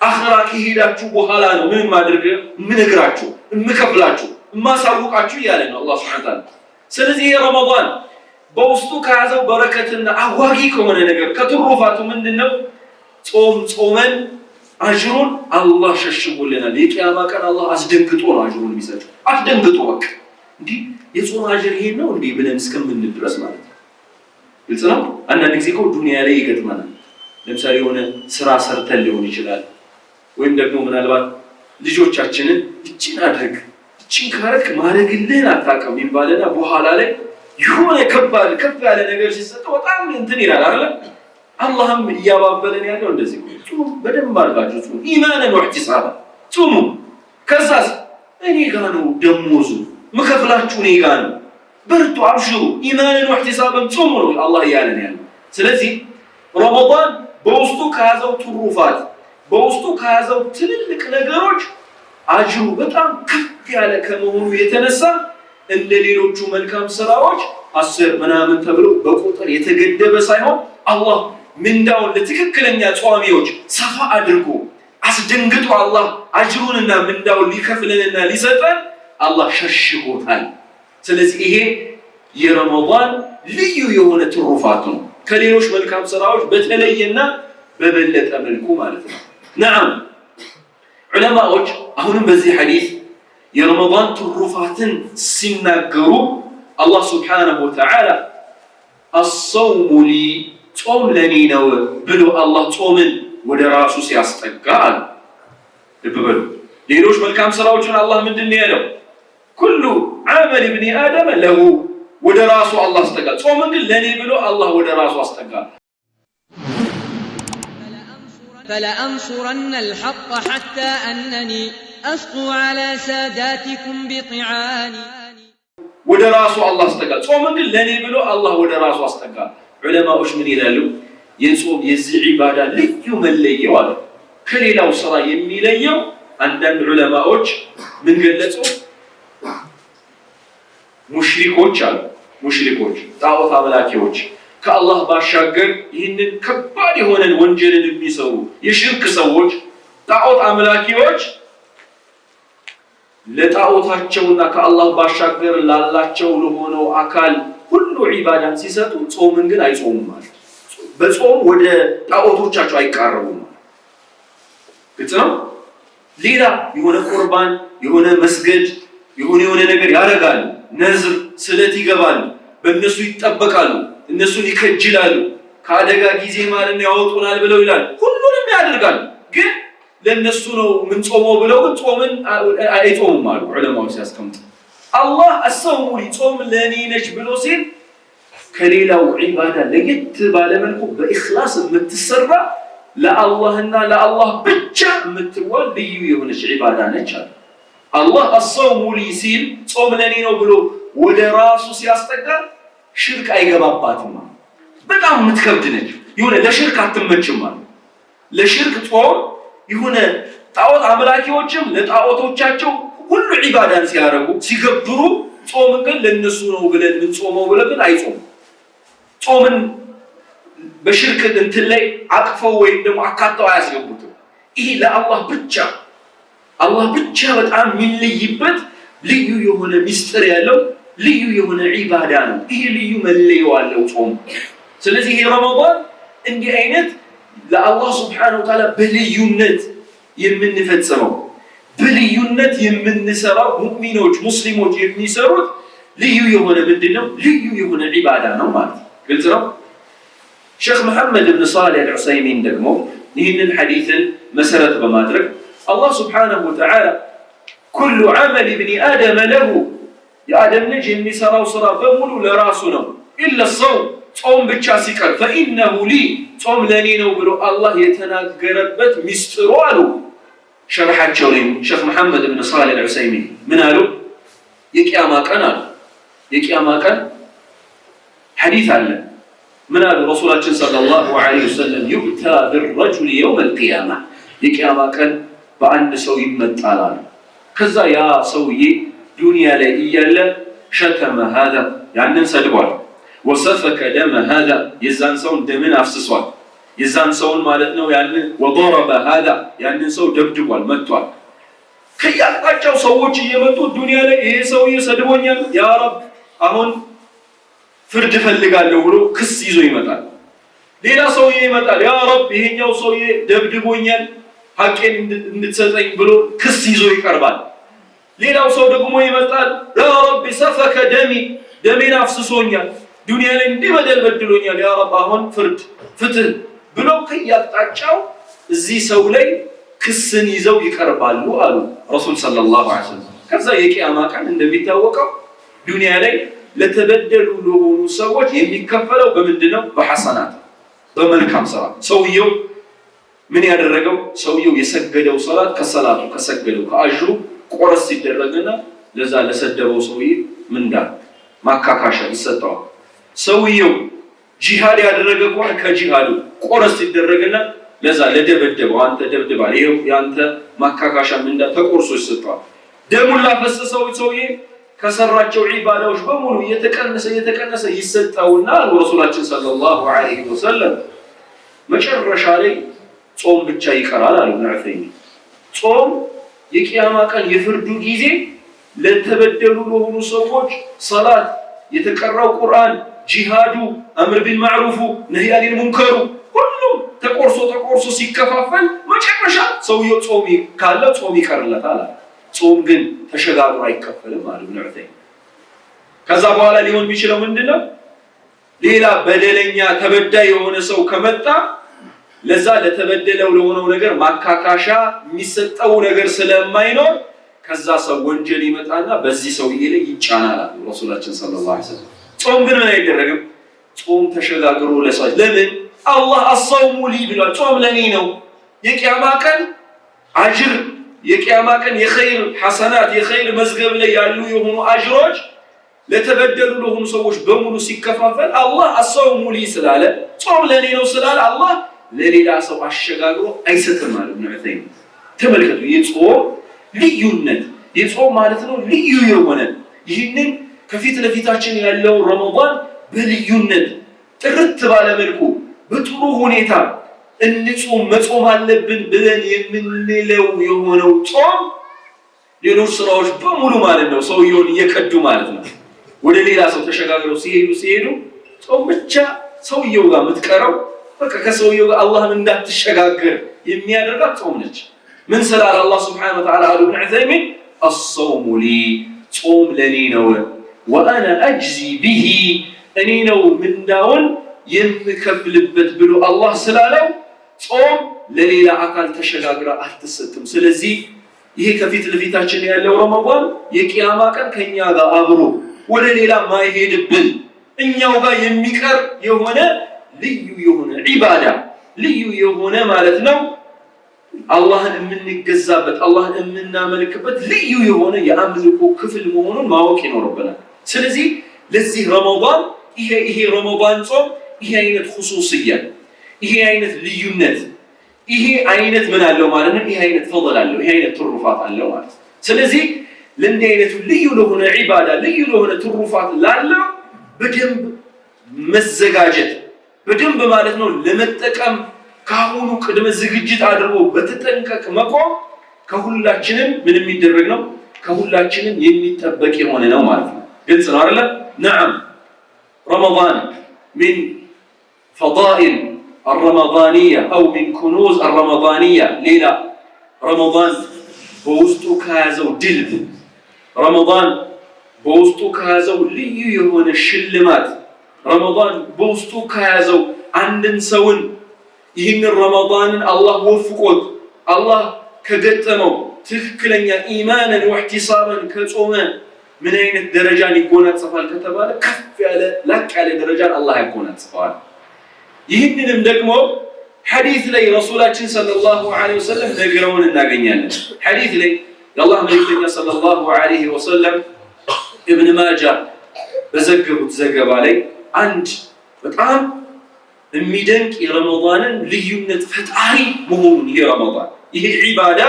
አኺራ ከሄዳችሁ በኋላ ነው ምን ማድረግ ምን ነግራችሁ እምከፍላችሁ እማሳውቃችሁ ያለ ነው አላህ Subhanahu Wa Ta'ala ስለዚህ ረመዳን በውስጡ ከያዘው በረከትና አዋጊ ከሆነ ነገር ከትሩፋቱ ምንድነው ጾመን አጅሩን አላህ ሸሽጎልናል የቂያማ ቀን አላህ አስደንግጦ ነው አጅሩን የሚሰጥ አስደንግጦ በቃ እንዴ የጾም አጅር ይሄ ነው እንዴ ብለን እስከምን ድረስ ማለት ግልጽ ነው አንዳንድ ጊዜ እኮ ዱንያ ላይ ይገጥመናል ለምሳሌ የሆነ ስራ ሰርተን ሊሆን ይችላል ወይም ደግሞ ምናልባት ልጆቻችንን እቺን አድርግ እቺን ካረክ ማድረግልህን አታውቅም ይባልና በኋላ ላይ የሆነ ከባድ ከፍ ያለ ነገር ሲሰጠው በጣም እንትን ይላል አይደል አላህም ያባበለን ያለው እንደዚህ ነው በደንብ አድርጋችሁ ጾሙ ኢማንን ወህቲሳባ ጾሙ ከዛስ እኔ ጋር ነው ደሞዙ መከፍላችሁ እኔ ጋር ነው በርቱ አብሽሩ ኢማንን ወህቲሳባም ጾሙ ነው አላህ ያለን ያለው ስለዚህ ረመዳን በውስጡ ከያዘው ትሩፋት በውስጡ ከያዘው ትልልቅ ነገሮች አጅሩ በጣም ከፍ ያለ ከመሆኑ የተነሳ እንደ ሌሎቹ መልካም ስራዎች 10 ምናምን ተብሎ በቁጥር የተገደበ ሳይሆን አላህ ምንዳውን ለትክክለኛ ጿሚዎች ሰፋ አድርጎ አስደንግጦ አላህ አጅሩንና ምንዳውን ሊከፍለንና ሊሰጠን አላህ ሸሽጎታል ስለዚህ ይሄ የረመዳን ልዩ የሆነ ትሩፋት ነው ከሌሎች መልካም ስራዎች በተለየና በበለጠ መልኩ ማለት ነው نعم ዑለማዎች አሁንም በዚህ ሐዲስ የረመዳን ትሩፋትን ሲናገሩ አላህ Subhanahu Wa Ta'ala الصوم لي ጾም ለኔ ነው ብሎ አላህ ጾምን ወደ ራሱ ሲያስጠጋል ልብበሉ ሌሎች መልካም ስራዎችን አላህ ምንድነው ያለው كل عمل ابن آدم له ወደ ራሱ አላህ አስጠጋል ጾምን ግን ለኔ ብሎ አላህ ወደ ራሱ አስጠጋል فلأنصرن الحق حتى أنني أسقو على ساداتكم بطعاني ወደ ራሱ አላህ አስጠጋል ጾምን ግን ለኔ ብሎ አላህ ወደ ራሱ አስጠጋል ዑለማዎች ምን ይላሉ የጾም የዚህ ዒባዳ ልዩ መለየው አለ ከሌላው ስራ የሚለየው አንዳንድ ዑለማዎች ምን ገለጹ ሙሽሪኮች አሉ ሙሽሪኮች ጣዖት አምላኪዎች ከአላህ ባሻገር ይህንን ከባድ የሆነን ወንጀልን የሚሰሩ የሽርክ ሰዎች ጣዖት አምላኪዎች ለጣዖታቸውና ከአላህ ባሻገር ላላቸው ለሆነው አካል ሁሉ ዒባዳን ሲሰጡ ጾምን ግን አይጾሙም ማለት በጾም ወደ ጣዖቶቻቸው አይቃረቡም ግልጽ ነው ሌላ የሆነ ቁርባን የሆነ መስገድ የሆነ ነገር ያደርጋሉ ነዝር ስለት ይገባሉ በእነሱ ይጠበቃሉ እነሱን ይከጅላሉ ከአደጋ ጊዜ ማለት ነው ያወጡናል ብለው ይላል ሁሉንም ያደርጋሉ ግን ለነሱ ነው ምን ጾመው ብለው ግን ጾምን አይጾሙም አሉ ዑለማዎች ሲያስቀምጡ አላህ አሰሙ ሊጾም ለኔ ነች ብሎ ሲል ከሌላው ዒባዳ ለየት ባለመልኩ በእኽላስ የምትሰራ ለአላህና ለአላህ ብቻ የምትዋል ልዩ የሆነች ዒባዳ ነች አለ አላህ አሰሙ ሊ ሲል ጾም ለኔ ነው ብሎ ወደ ራሱ ሲያስጠጋ ሽርክ አይገባባትም በጣም የምትከብድ ነች ይሁን ለሽርክ አትመችም ማለት ለሽርክ ጾም ይሁን ጣዖት አምላኪዎችም ለጣዖቶቻቸው ሁሉ ዒባዳን ሲያረጉ ሲገብሩ ጾም ግን ለነሱ ነው ብለን ምን ጾመው ብለን አይጾም ጾምን በሽርክ እንትን ላይ አቅፈው ወይ ደግሞ አካተው አያስገቡትም ይሄ ለአላህ ብቻ በጣም የሚለይበት ልዩ የሆነ ሚስጥር ያለው ልዩ የሆነ ዒባዳ ነው ይሄ ልዩ መለያው አለው ጾም ስለዚህ ይሄ ረመዳን እንዲህ አይነት ለአላህ Subhanahu Wa Ta'ala በልዩነት የምንፈጽመው በልዩነት የምንሰራው ሙእሚኖች ሙስሊሞች የሚሰሩት ልዩ የሆነ ምንድነው ልዩ የሆነ ዒባዳ ነው ማለት ግልጽ ነው ሼክ መሐመድ ኢብኑ ሷሊህ አልዑሰይሚን ደግሞ ይህንን ሐዲስን መሰረት በማድረግ አላህ Subhanahu Wa Ta'ala كل عمل ابن آدم له የአደም ልጅ የሚሰራው ስራ በሙሉ ለራሱ ነው إلا الصوم ጾም ብቻ ሲቀር فإنه لي ጾም ለኔ ነው ብሎ አላህ የተናገረበት ሚስጥሩ አሉ ሸርሐቸው ላይ ሼክ መሐመድ ኢብኑ ሷሊህ አልዑሰይሚን ምን አሉ የቂያማ ቀን አሉ የቂያማ ቀን ሐዲስ አለ ምን አሉ ረሱላችን ሰለላሁ ዐለይሂ ወሰለም يؤتى بالرجل يوم القيامة የቂያማ ቀን በአንድ ሰው ይመጣል አሉ ከዛ ያ ሰውዬ ዱንያ ላይ እያለ ሸተመ هذا ያንን ሰድቧል وسفك دم هذا يزان سون دمن افسسوال يزان سون ማለት ነው ያን وضرب هذا ያንን ሰው ደብድቧል መጥቷል ከያቃቸው ሰዎች እየመጡ ዱንያ ላይ ይሄ ሰው ይሰድቦኛል ያ ረብ አሁን ፍርድ ፈልጋለሁ ብሎ ክስ ይዞ ይመጣል ሌላ ሰው ይመጣል ያ ረብ ይሄኛው ሰው ደብድቦኛል ሐቄን እንድትሰጠኝ ብሎ ክስ ይዞ ይቀርባል ሌላው ሰው ደግሞ ይመጣል ያ ረብ سفك دمي ደሜን አፍስሶኛል ዱንያ ላይ እንዲበደል በድሎኛል ያ ረብ አሁን ፍትህ ብሎ ከያጣጫው እዚህ ሰው ላይ ክስን ይዘው ይቀርባሉ አሉ ረሱል ሰለላሁ ዐለይሂ ወሰለም ከዛ የቂያማ ቀን እንደሚታወቀው ዱንያ ላይ ለተበደሉ ለሆኑ ሰዎች የሚከፈለው በምንድነው በሐሰናት በመልካም ስራ ሰውየው ምን ያደረገው ሰውየው የሰገደው ሶላት ከሰላቱ ከሰገደው ከአጅሩ ቆረስ ይደረግና ለዛ ለሰደበው ሰውዬ ምንዳ ማካካሻ ይሰጣው ሰውየው ጂሃድ ያደረገ ከሆነ ከጂሃዱ ቆረስ ይደረግና ለዛ ለደበደበው አንተ ደብድባል ይሄው ያንተ ማካካሻ ምንዳ ተቆርሶ ይሰጣው ደሙን ላፈሰሰው ሰውዬ ከሰራቸው ዒባዳዎች በሙሉ የተቀነሰ ይሰጣውና ረሱላችን ሰለላሁ ዐለይሂ ወሰለም መጨረሻ ላይ ጾም ብቻ ይቀራል አሉ ነዓፈኝ ጾም የቂያማ ቀን የፍርዱ ጊዜ ለተበደሉ ለሆኑ ሰዎች ሶላት የተቀራው ቁርአን ጂሃዱ አምር ቢልማዕሩፍ ነህይ አኒል ሙንከር ሁሉም ተቆርሶ ሲከፋፈል መጨረሻ ሰውየው ጾም ካለ ጾም ይቀርለታል ጾም ግን ተሸጋግሮ አይከፈልም ማለት ነው ከዛ በኋላ ሊሆን የሚችለው ምንድነው ሌላ በደለኛ ተበዳይ የሆነ ሰው ከመጣ ለዛ ለተበደለው ለሆነው ነገር ማካካሻ የሚሰጠው ነገር ስለማይኖር ከዛ ሰው ወንጀል ይመጣና በዚህ ሰውዬ ላይ ይጫናል ረሱላችን ሰለላሁ ዐለይሂ ወሰለም ጾም ግን ምን አይደረግም ጾም ተሸጋግሮ ለሰው ለምን አላህ አሰሙ ሊ ብሏል ጾም ለኔ ነው የቂያማ ቀን አጅር የቂያማ ቀን የኸይር ሐሰናት የኸይር መዝገብ ላይ ያሉ የሆኑ አጅሮች ለተበደሉ ለሆኑ ሰዎች በሙሉ ሲከፋፈል አላህ አሰሙ ሊ ስላለ ጾም ለኔ ነው ስላለ አላህ ለሌላ ሰው አሸጋግሮ አይሰጥም ማለት ነው ተመልከቱ የጾም ልዩነት የጾም ማለት ነው ልዩ የሆነ ይህንን ከፊት ለፊታችን ያለው ረመዳን በልዩነት ጥርት ባለ መልኩ በጥሩ ሁኔታ እንጾም መጾም አለብን ብለን የምንለው የሆነው ጾም ሌሎች ስራዎች በሙሉ ማለት ነው ሰውየውን እየከዱ ማለት ነው ወደ ሌላ ሰው ተሸጋግረው ሲሄዱ ጾም ብቻ ሰውየው ጋር የምትቀረው በቃ ከሰውየው ጋር አላህን እንዳትሸጋገር የሚያደርጋት ጾም ነች ምን ሰላል አላህ Subhanahu Wa Ta'ala አሉ ኢብኑ ዑሰይሚን الصوم لي ጾም ለኔ ነው وأنا أجزي به أني نو من داون يمكفلبت بلو الله سلالو ጾም ለሌላ አካል ተሸጋግራ አትሰጥም። ስለዚህ ይሄ ከፊት ለፊታችን ያለው ረመዳን የቂያማ ቀን ከኛ ጋር አብሮ ወደ ሌላ ማይሄድብን እኛው ጋር የሚቀር የሆነ ልዩ የሆነ ዒባዳ ልዩ የሆነ ማለት ነው አላህን የምንገዛበት አላህን የምናመልክበት ልዩ የሆነ የአምልኮ ክፍል መሆኑን ማወቅ ይኖርብናል። ስለዚህ ለዚህ ረመዳን ይሄ ረመዳን ጾም ይሄ አይነት ኹሱስያ ይሄ አይነት ልዩነት ይሄ አይነት ምን አለው ማለት ነው። ይሄ አይነት ፈضል አለው፣ ይሄ አይነት ትሩፋት አለው ማለት። ስለዚህ ለእንዲህ አይነቱ ልዩ ለሆነ ዒባዳ ልዩ ለሆነ ትሩፋት ላለው በደንብ መዘጋጀት በደንብ ማለት ነው ለመጠቀም ካሁኑ ቅድመ ዝግጅት አድርጎ በተጠንቀቅ መቆም ከሁላችንም ምን የሚደረግ ነው? ከሁላችንም የሚጠበቅ የሆነ ነው ማለት ነው። ግልጽ ነው አይደል? نعم رمضان من فضائل الرمضانية أو من كنوز الرمضانية ليلة رمضان بوستو كازو دلب رمضان بوستو كازو ليو يهون الشلمات رمضان بوستو كازو عندن سون ይህን ረመዳንን አላህ ወፍቆት አላህ ከገጠመው ትክክለኛ ኢማንን ወህቲሳበን ከጾመ ምን አይነት ደረጃን ይጎናጸፋል ከተባለ ከፍ ያለ ላቅ ያለ ደረጃን አላህ ያጎናጽፈዋል። ይህንንም ደግሞ ሐዲስ ላይ ረሱላችን ሰለላሁ ዐለይሂ ወሰለም ነግረውን እናገኛለን። ሐዲስ ላይ የአላህ መልእክተኛ ሰለላሁ ዐለይሂ ወሰለም ኢብኑ ማጃ በዘገቡት ዘገባ ላይ አንድ በጣም የሚደንቅ የረመዳንን ልዩነት ፈጣሪ መሆኑን ይሄ ረመዳን ይሄ ዒባዳ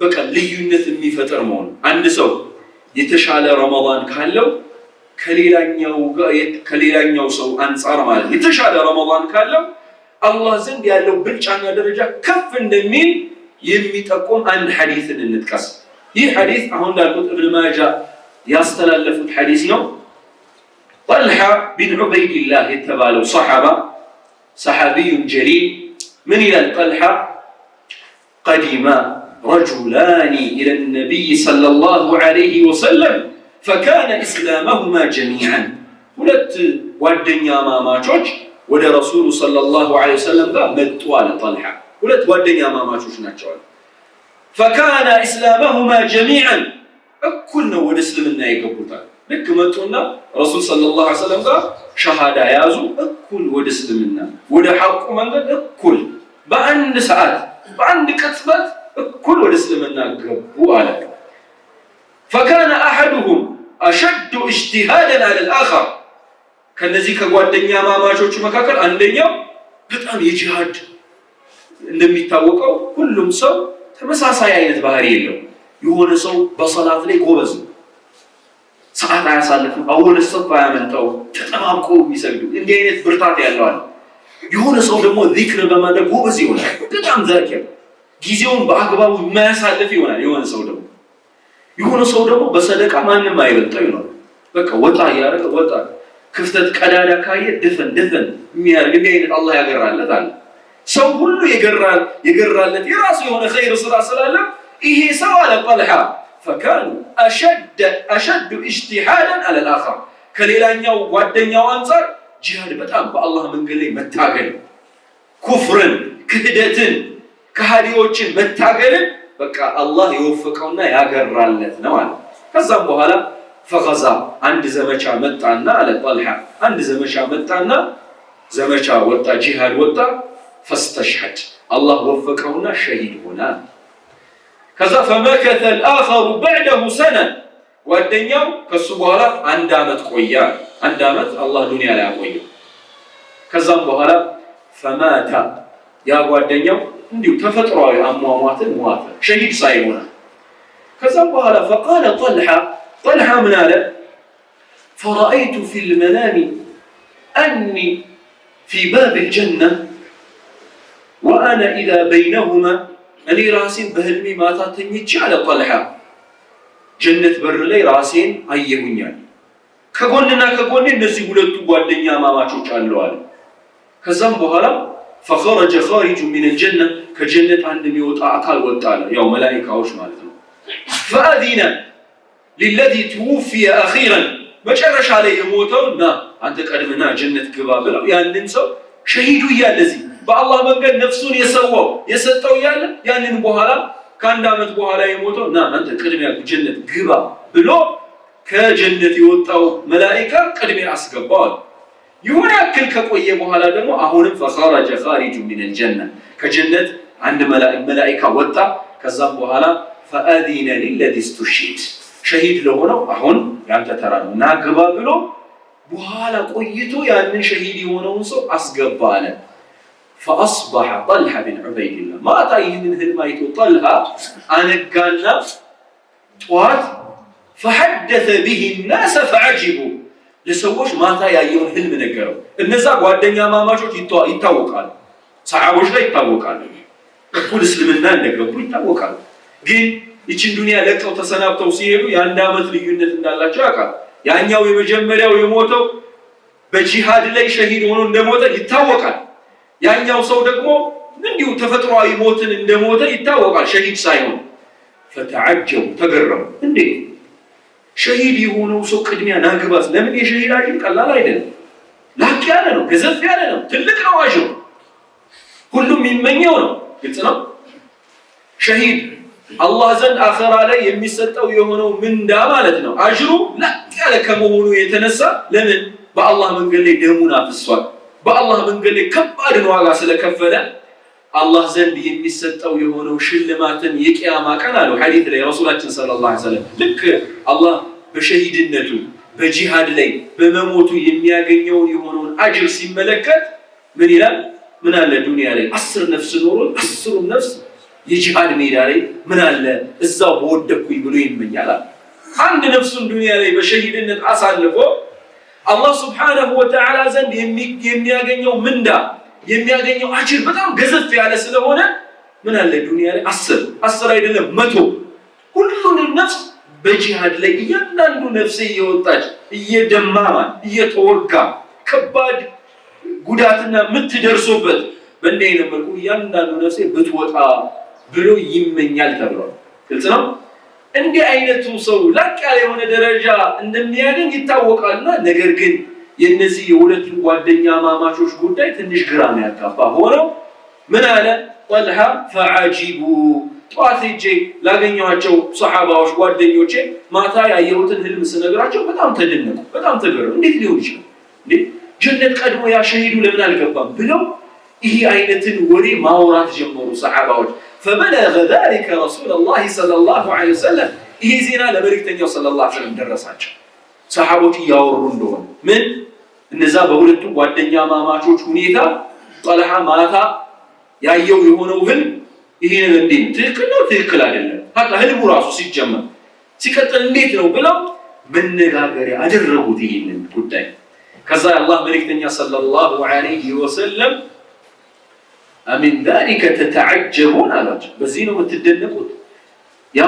በቃ ልዩነት የሚፈጥር መሆኑን አንድ ሰው የተሻለ ረመዳን ካለው ከሌላኛው ሰው አንፃር ማለት የተሻለ ረመዳን ካለው አላህ ዘንድ ያለው ብልጫና ደረጃ ከፍ እንደሚል የሚጠቁም አንድ ሐዲስን እንጥቀስ። ይህ ሐዲስ አሁን እንዳልኩት ኢብኑ ማጃ ያስተላለፉት ሐዲስ ነው። ጠልሓ ቢን ዑበይድላህ የተባለው صحابي جليل من إلى طلحة قدم رجلان إلى النبي صلى الله عليه وسلم فكان إسلامهما جميعا ولت والدنيا ما تشوش ولا رسول صلى الله عليه وسلم ذا مدوال طلحة ولت والدنيا ما تشوش ناتشوال فكان إسلامهما جميعا كلنا ونسلمنا يقبلتا لك متونا رسول صلى الله عليه وسلم ذا شهادة يازو እኩል ወደ እስልምና ወደ ሐቁ መንገድ እኩል በአንድ ሰዓት በአንድ ቅጽበት እኩል ወደ እስልምና ገቡ አለ። فكان احدهم اشد اجتهادا على الاخر ከነዚህ ከጓደኛ ማማቾቹ መካከል አንደኛው በጣም የጂሃድ እንደሚታወቀው ሁሉም ሰው ተመሳሳይ አይነት ባህሪ የለው። የሆነ ሰው በሶላት ላይ ጎበዝ ነው፣ ሰዓት አያሳልፍም፣ አወለ ሰፋ ያመጣው ተጠባብቆ የሚሰግዱ እንዲህ አይነት ብርታት ያለው አለ። የሆነ ሰው ደግሞ ዚክር በማድረግ ጎበዝ ይሆናል፣ በጣም ዛኪር ጊዜውን በአግባቡ የማያሳልፍ ይሆናል። የሆነ ሰው ደግሞ በሰደቃ ማንም አይበልጠው ይሆናል። በቃ ወጣ ያረገ ወጣ ክፍተት ቀዳዳ ካየ ደፈን የሚያርግ እንዲህ አይነት አላህ ያገራለት አለ። ሰው ሁሉ የገራለት የራሱ የሆነ ኸይር ስራ ስላለ ይሄ ሰው አለ ጠልሓ فكانوا أشد اجتهادا على الآخر كليلانياو ጓደኛው አንፃር ጂሃድ በጣም በአላህ መንገድ ላይ መታገል ኩፍርን ክህደትን ከሃዲዎችን መታገልን በቃ አላህ የወፈቀውና ያገራለት ነው ማለት። ከዛም በኋላ ፈገዛ አንድ ዘመቻ መጣና አለ ጠልሓ አንድ ዘመቻ መጣና ዘመቻ ወጣ ጂሃድ ወጣ فاستشهد الله وفقهنا شهيد هنا كذا فمكث الآخر بعده سنة والدنيا كالسبوهلا عند عمد قويا عند عمد الله دنيا لا قويا كذا بوهلا فمات يا والدنيا نديو تفتروا أموات شهيد صايمنا كذا بوهلا فقال طلحة من هذا فرأيت في المنام أني في باب الجنة وأنا إذا بينهما أني راسين بهلمي ما تاتنيتش على طلحة جنة بر لي راسين أيهنيان كقولنا الناس يقولوا قادنيا ما تشوش على كزم بهلا فخرج خارج من الجنة كجنة عندما يوطع أكل وطالع يوم ملائكة وش مالتهم فأذن للذي توفي أخيرا መጨረሻ ላይ የሞተውና አንተ ቀድመና ጀነት ግባ ብለው ያንን ሰው ሸሂዱ ያለዚህ በአላህ መንገድ ነፍሱን የሰጠው ያለ ያንን በኋላ ከአንድ ዓመት በኋላ የሞተውና አንተ ቅድሚያ ጀነት ግባ ብሎ ከጀነት የወጣው መላእክት ቅድሚያ አስገባው። ይሁን ያክል ከቆየ በኋላ ደግሞ አሁንም فخرج خارج من الجنه ከጀነት አንድ መላእክት ወጣ። ከዛም በኋላ فاذن للذي استشهد ሸሂድ ለሆነው አሁን ያንተ ተራ ነው ና ግባ ብሎ በኋላ ቆይቶ ያንን ሸሂድ የሆነውን ሰው አስገባ አለ። فاصبح طلحه بن عبيد الله ما تايهن ህልማይቶ طلحه አነጋና ጧት فحدث به الناس فعجبوا ለሰዎች ማታ ያየውን ህልም ነገረው። እነዛ ጓደኛ ማማቾች ይታወቃሉ፣ ሰሃቦች ላይ ይታወቃሉ፣ ሁሉ እስልምና እንደገቡ ይታወቃሉ። ግን ይችን ዱንያ ለቀው ተሰናብተው ሲሄዱ የአንድ ዓመት ልዩነት እንዳላቸው ያውቃሉ። ያኛው የመጀመሪያው የሞተው በጂሃድ ላይ ሸሂድ ሆኖ እንደሞተ ይታወቃል። ያኛው ሰው ደግሞ እንዲሁ ተፈጥሯዊ ሞትን እንደሞተ ይታወቃል፣ ሸሂድ ሳይሆን። فتعجب ተገረሙ። እንዴ ሸሂድ የሆነው ሰው ቅድሚያ ናግባስ ለምን የሸሂድ አጅር ቀላል አይደለም፣ ላቅ ያለ ነው፣ ገዘፍ ያለ ነው፣ ትልቅ ነው፣ አጅሩ ሁሉም የሚመኘው ነው። ግልጽ ነው። ሸሂድ አላህ ዘንድ አኺራ ላይ የሚሰጠው የሆነው ምንዳ ማለት ነው አጅሩ ላቅ ያለ ከመሆኑ የተነሳ ለምን በአላህ መንገድ ላይ ደሙን አፍሷል፣ በአላህ መንገድ ላይ ከባድ ዋጋ ስለከፈለ አላህ ዘንድ የሚሰጠው የሆነው ሽልማትን የቂያማ ቀን አለው ሐዲስ ላይ ረሱላችን ሰለላሁ ዐለይሂ ወሰለም ልክ አላህ በሸሂድነቱ በጂሃድ ላይ በመሞቱ የሚያገኘውን የሆነውን አጅር ሲመለከት ምን ይላል? ምን አለ ዱንያ ላይ 10 ነፍስ ኖሮ 10 ነፍስ የጂሃድ ሜዳ ላይ ምን አለ እዛው በወደኩኝ ብሎ ይመኛል። አንድ ነፍሱን ዱንያ ላይ በሸሂድነት አሳልፎ አላህ ሱብሓነሁ ወተዓላ ዘንድ የሚያገኘው ምንዳ የሚያገኘው አጅር በጣም ገዘፍ ያለ ስለሆነ ምን አለ ዱንያ ላይ 10 አይደለም 100 ሁሉንም ነፍስ በጂሃድ ላይ እያንዳንዱ ነፍስ እየወጣች እየደማማ እየተወጋ ከባድ ጉዳትና ምትደርሶበት በእንዲህ አይነት መልኩ እያንዳንዱ ነፍስ ብትወጣ ብሎ ይመኛል ተብሏል። ግልጽ ነው። እንዲህ አይነቱ ሰው ላቅ ያለ የሆነ ደረጃ እንደሚያገኝ ይታወቃልና ነገር ግን የነዚህ የሁለቱ ጓደኛ ማማቾች ጉዳይ ትንሽ ግራ ነው ያጋባ ሆነው ምን አለ ጠልሃ فعجبوا ጧት ሄጄ ላገኘኋቸው ሱሐባዎች ጓደኞቼ ማታ ያየሁትን ህልም ስነግራቸው በጣም ተደነቁ፣ በጣም ተገረሙ። እንዴት ሊሆን ይችላል እንዴ ጀነት ቀድሞ ያ ሸሂዱ ለምን አልገባም ብለው ይሄ አይነትን ወሬ ማውራት ጀመሩ ሱሐባዎች። فبلغ ذلك رسول الله صلى الله عليه وسلم ይሄ ዜና ለመልእክተኛው ሰለላሁ ዐለይሂ ወሰለም ደረሳቸው። ሱሐቦች ያወሩ እንደሆነ ምን እነዛ በሁለቱ ጓደኛ ማማቾች ሁኔታ ጠልሃ ማታ ያየው የሆነው ህልም ይሄ እንዴ ትክክል ነው ትክክል አይደለም ታታ ህልሙ ራሱ ሲጀመር ሲቀጥል እንዴት ነው ብለው መነጋገሪያ አደረጉት ይሄንን ጉዳይ። ከዛ አላህ መልእክተኛ ሰለላሁ ዐለይሂ ወሰለም አሚን ذلك تتعجبون አላቸው። በዚህ ነው የምትደነቁት? ያ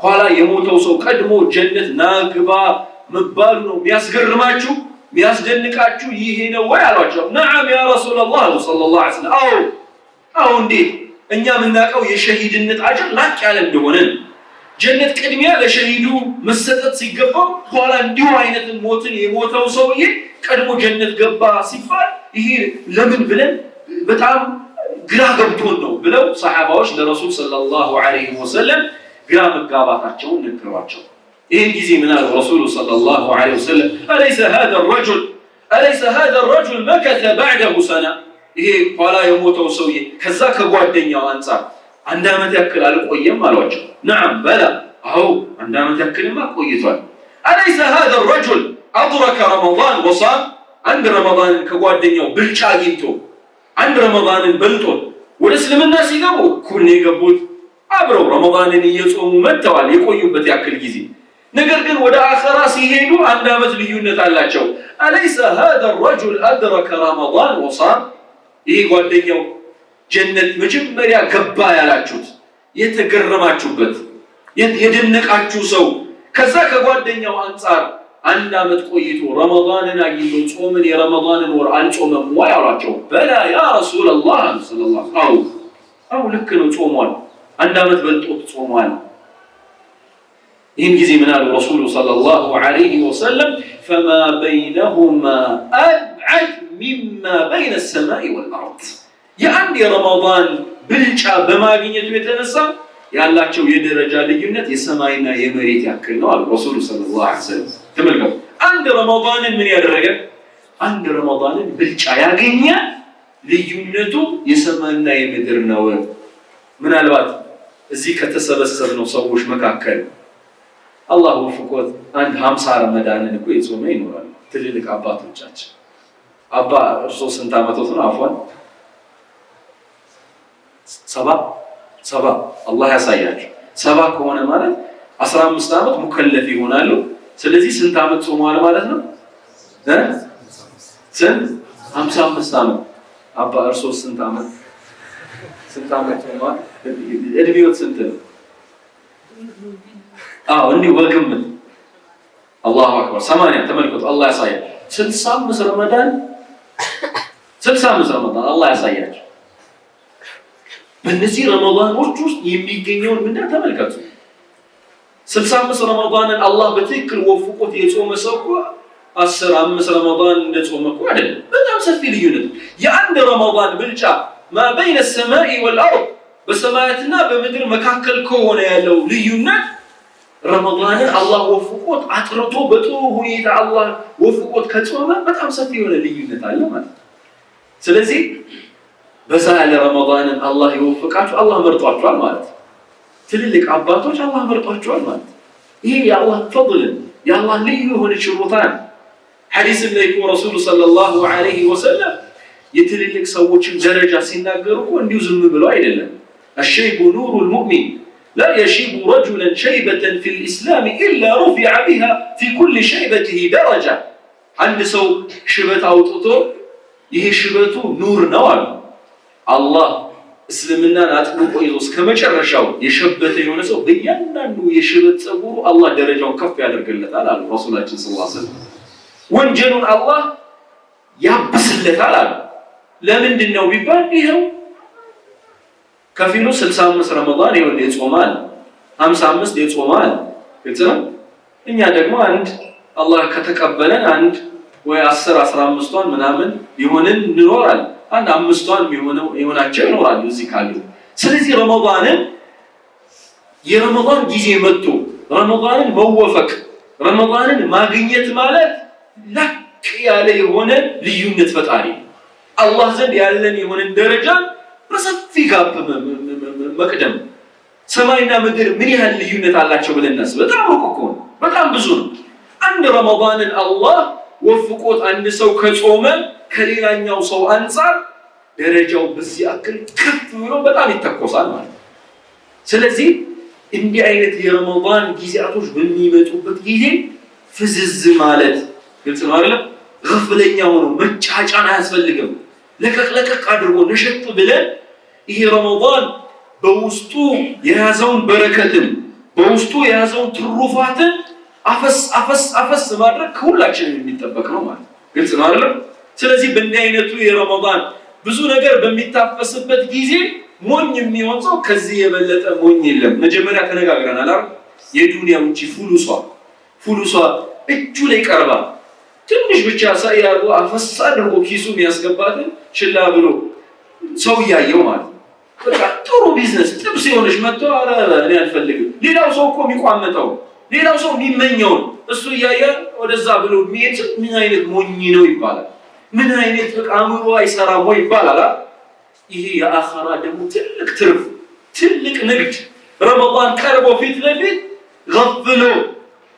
ኋላ የሞተው ሰው ቀድሞ ጀነት ናግባ መባሉ ነው የሚያስገርማችሁ የሚያስደንቃችሁ ይሄ ነው ወይ አሏቸው። ነዓም ያ ረሱላህ ሰለላሁ ዐለይሂ ወሰለም አዎ እንዴት እኛ የምናውቀው የሸሂድነት አጅር ላቅ ያለ እንደሆነ ጀነት ቅድሚያ ለሸሂዱ መሰጠት ሲገባው ኋላ እንዲሁ አይነት ሞትን የሞተው ሰውዬ ቀድሞ ጀነት ገባ ሲባል ይሄ ለምን ብለን በጣም ግራ ገብቶን ነው ብለው ሰሃባዎች ለረሱል ሰለላሁ ዐለይሂ ወሰለም ግራ መጋባታቸውን ነገሯቸው። ይሄን ጊዜ ምን አለ ረሱል ሰለላሁ ዐለይሂ ወሰለም أليس هذا الرجل مكث بعده سنة ይሄ ኋላ የሞተው ሰውዬ ከዛ ከጓደኛው አንፃር አንድ አመት ያክል አልቆየም አሏቸው። ነዓም በላ አው አንድ አመት ያክልማ ቆይቷል። أليس هذا الرجل أدرك رمضان وصام አንድ ረመዳንን ከጓደኛው ብልጫ አግኝቶ አንድ ረመዳንን በልጦ ወደ እስልምና ሲገቡ ኩል የገቡት አብረው ረመዳንን እየጾሙ መጥተዋል የቆዩበት ያክል ጊዜ። ነገር ግን ወደ አኺራ ሲሄዱ አንድ አመት ልዩነት አላቸው። أليس هذا الرجل أدرك رمضان وصام ይሄ ጓደኛው ጀነት መጀመሪያ ገባ ያላችሁት የተገረማችሁበት የደነቃችሁ ሰው ከዛ ከጓደኛው አንፃር አንድ አመት ቆይቶ ረመዳንን አግኝቶ ጾምን የረመዳንን ወር አልጾመም ወይ አሏቸው። በላ ያ ረሱላህ ሰለላሁ ዐለይሂ ወሰለም አው ልክ ነው ጾሟል፣ አንድ አመት በልጦት ጾሟል። ይህን ጊዜ ምን አሉ ረሱሉ ሰለላሁ ዐለይሂ ወሰለም فما بينهما أبعد مما بين السماء والأرض يعني رمضان بلشا بما بينيته يتنسى ያላቸው የደረጃ ልዩነት የሰማይና የመሬት ያክል ነው አለ ረሱሉ ሰለላሁ ዐለይሂ ወሰለም ተመልከቱ አንድ ረመዳንን ምን ያደረገ አንድ ረመዳንን ብልጫ ያገኘ ልዩነቱ የሰማይና የምድር ነው ምናልባት እዚህ ከተሰበሰብነው ሰዎች መካከል አላህ ወፍቆት አንድ 50 ረመዳንን እኮ የጾመ ይኖራል ትልልቅ አባቶቻችን አባ እርሶ ስንት አመቶት ነው አፏን ሰባ አላህ ያሳያችሁ ሰባ ከሆነ ማለት 15 አመት ሙከለፍ ይሆናሉ ስለዚህ ስንት አመት ጾመዋል ማለት ነው ስንት 55 አመት አባ እርሶ ስንት አመት ጾመዋል እድሜው ስንት ነው እንዲህ ወግምት አላሁ አክበር 80 ተመልከቱ አላህ ያሳያችሁ 65 ረመዳን አላህ ያሳያችሁ በእነዚህ ረመዳኖች ውስጥ የሚገኘውን ምንድን ተመልከቱ 65 ረመዳንን አላህ በትክክል ወፍቆት የጾመ ሰው 15 ረመዳን እንደጾመ እኮ አይደለም በጣም ሰፊ ልዩነት የአንድ ረመዳን ብልጫ ما بين السماء والارض በሰማያትና በምድር መካከል ከሆነ ያለው ልዩነት ረመዳንን አላህ ወፍቆት አጥርቶ በጥሩ ሁኔታ አላህ ወፍቆት ከጾመ በጣም ሰፊ የሆነ ልዩነት አለ ማለት ስለዚህ በዛ ያለ ረመዳንን አላህ ይወፍቃችሁ አላህ መርጧቸዋል ማለት ትልልቅ አባቶች አላህ መርጧቸዋል ማለት ይሄ የአላህ ፈضል የአላህ ልዩ የሆነ ችሮታ ሐዲስ ላይ ረሱሉ ሰለላሁ ዐለይሂ ወሰለም የትልልቅ ሰዎችን ደረጃ ሲናገሩ እንዲሁ ዝም ብለው አይደለም الشيب نور المؤمن لا يشيب رجلا شيبة في الإسلام إلا رفع بها في كل شيبته درجة عند سو شبت أوتوتو ይሄ ሽበቱ ኑር ነው አሉ አላህ እስልምናን አጥብቆ ይዞ እስከመጨረሻው የሸበተ የሆነ ሰው በእያንዳንዱ የሽበት ጸጉሩ አላህ ደረጃውን ከፍ ያደርግለታል አሉ ረሱላችን ሰለላሁ ዐለይሂ ወሰለም ወንጀሉን አላህ ያብስለታል አሉ ለምንድን ነው ቢባል ይሄው ከፊሉ 65 ረመዳን ይወል የጾማል 55 የጾማል ግልጽ ነው እኛ ደግሞ አንድ አላህ ከተቀበለን አንድ ወይ 10 15ን ምናምን ይሆንን እንኖራለን አንድ 5ን ይሆናቸው ይኖራሉ እዚህ ካሉ ስለዚህ ረመዳንን የረመዳን ጊዜ መጥቶ ረመዳንን መወፈቅ ረመዳንን ማግኘት ማለት ለክ ያለ የሆነ ልዩነት ፈጣሪ አላህ ዘንድ ያለን የሆነ ደረጃ በሰፊ ጋፕ መቅደም ሰማይና ምድር ምን ያህል ልዩነት አላቸው ብለናስ በጣም ሩቅ ነው በጣም ብዙ ነው አንድ ረመዳንን አላህ ወፍቆት አንድ ሰው ከጾመ ከሌላኛው ሰው አንፃር ደረጃው በዚህ አክል ከፍ ብሎ በጣም ይተኮሳል ማለት ስለዚህ እንዲህ አይነት የረመዳን ጊዜያቶች በሚመጡበት ጊዜ ፍዝዝ ማለት ግልጽ ነው አይደል ገፍለኛ ሆኖ መጫጫን አያስፈልግም ለከለከክ አድርጎ ነሽጥ ብለን ይሄ ረመዳን በውስጡ የያዘውን በረከትን በውስጡ የያዘውን ትሩፋትን አፈስ ማድረግ ከሁላችንም የሚጠበቅ ነው ማለት ግልጽ ነው አይደል ስለዚህ በእንዲህ አይነቱ የረመዳን ብዙ ነገር በሚታፈስበት ጊዜ ሞኝ የሚሆን ሰው ከዚህ የበለጠ ሞኝ የለም መጀመሪያ ተነጋግረናል አይደል የዱንያው እንጂ ፉሉሷ እጁ ላይ ቀርባ ትንሽ ብቻ ሳይያርጉ አፈስ አድርጎ ኪሱን ያስገባትን ችላ ብሎ ሰው ያየው ማለት በቃ ጥሩ ቢዝነስ ጥብስ የሆነች መጥቶ አረ እኔ አልፈልግም ሌላው ሰው እኮ የሚቋመጠው ሌላው ሰው የሚመኘው እሱ ያያ ወደዛ ብሎ የሚሄድ ምን አይነት ሞኝ ነው ይባላል ምን አይነት አእምሮ አይሰራም ወይ ይባላል ይሄ የአኺራ ደግሞ ትልቅ ትርፍ ትልቅ ንግድ ረመዳን ቀርቦ ፊት ለፊት ገፍሎ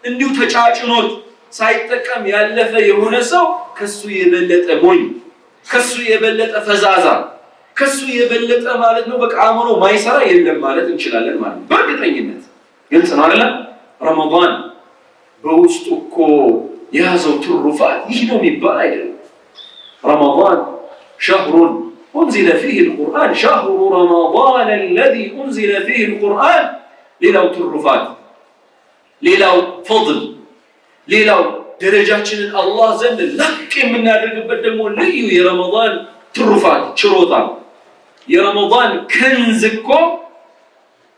እንዲሁ ተጫጭኖት ሳይጠቀም ያለፈ የሆነ ሰው ከሱ የበለጠ ሞኝ ከሱ የበለጠ ፈዛዛ ከሱ የበለጠ ማለት ነው በቃ አእምሮ ማይሰራ የለም ማለት እንችላለን ማለት በእርግጠኝነት ግልጽ ነው አይደል ረመዳን በውስጡ እኮ የያዘው ትሩፋት ይህ ነው የሚባል አይደለም رمضان شهر أنزل فيه القرآن شهر رمضان الذي أنزل فيه القرآن ليلة ترفات ليلة فضل ليلة درجاتنا الله زند لك من نادر بدمو ليو يا رمضان ترفات شروطا يا رمضان كنزكو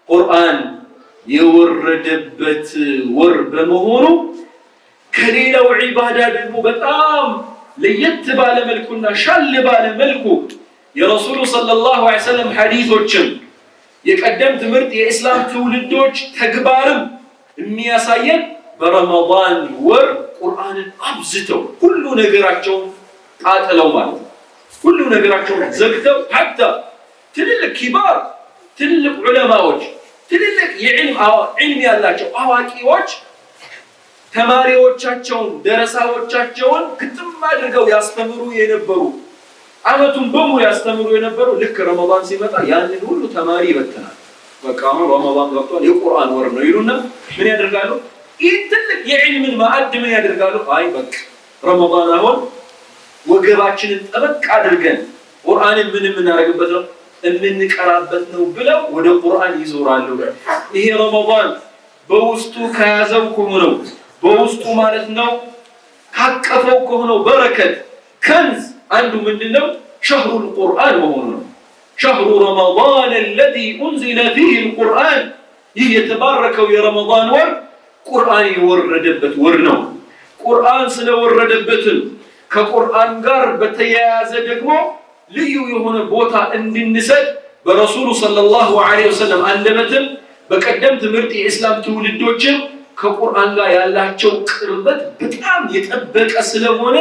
قرآن يوردبت ورب مهونو ከሌላው ዒባዳ ደግሞ በጣም ለየት ባለ መልኩና ሻል ባለ መልኩ የረሱሉ ሰለላሁ ዐለይሂ ወሰለም ሐዲሶችም የቀደም ትምህርት የእስላም ትውልዶች ተግባርም የሚያሳየን በረመዳን ወር ቁርአንን አብዝተው ሁሉ ነገራቸውን ጣጥለው ማለት ነው። ሁሉ ነገራቸውን ዘግተው ሐታ ትልልቅ ኪባር ትልልቅ ዑለማዎች ትልልቅ የዕልም ያላቸው አዋቂዎች ተማሪዎቻቸውን ደረሳዎቻቸውን ግጥም አድርገው ያስተምሩ የነበሩ አመቱን በሙሉ ያስተምሩ የነበሩ ልክ ረመዳን ሲመጣ ያንን ሁሉ ተማሪ ይበተናል። በቃ ረመዳን ገብቷል የቁርአን ወር ነው ይሉና ምን ያደርጋሉ? ይህ ትልቅ የዕልምን ማዕድ ምን ያደርጋሉ? አይ በቃ ረመዳን አሁን ወገባችንን ጠበቅ አድርገን ቁርአንን ምን እናደርግበት ነው እንንቀራበት ነው ብለው ወደ ቁርአን ይዞራሉ። ይሄ ረመዳን በውስጡ ከያዘው ከሆነው በውስጡ ማለት ነው ካቀፈው ከሆነው በረከት ከንዝ አንዱ ምንድነው? ሸህሩል ቁርአን መሆኑ ነው። ሸህሩ ረመዳን الذي انزل فيه القرآن ይህ የተባረከው የረመዳን ወር ቁርአን የወረደበት ወር ነው። ቁርአን ስለወረደበትም ከቁርአን ጋር በተያያዘ ደግሞ ልዩ የሆነ ቦታ እንድንሰጥ በረሱሉ ሰለላሁ ዐለይሂ ወሰለም አንደበትም በቀደም ትምህርት የእስላም ትውልዶችም ከቁርአን ጋር ያላቸው ቅርበት በጣም የጠበቀ ስለሆነ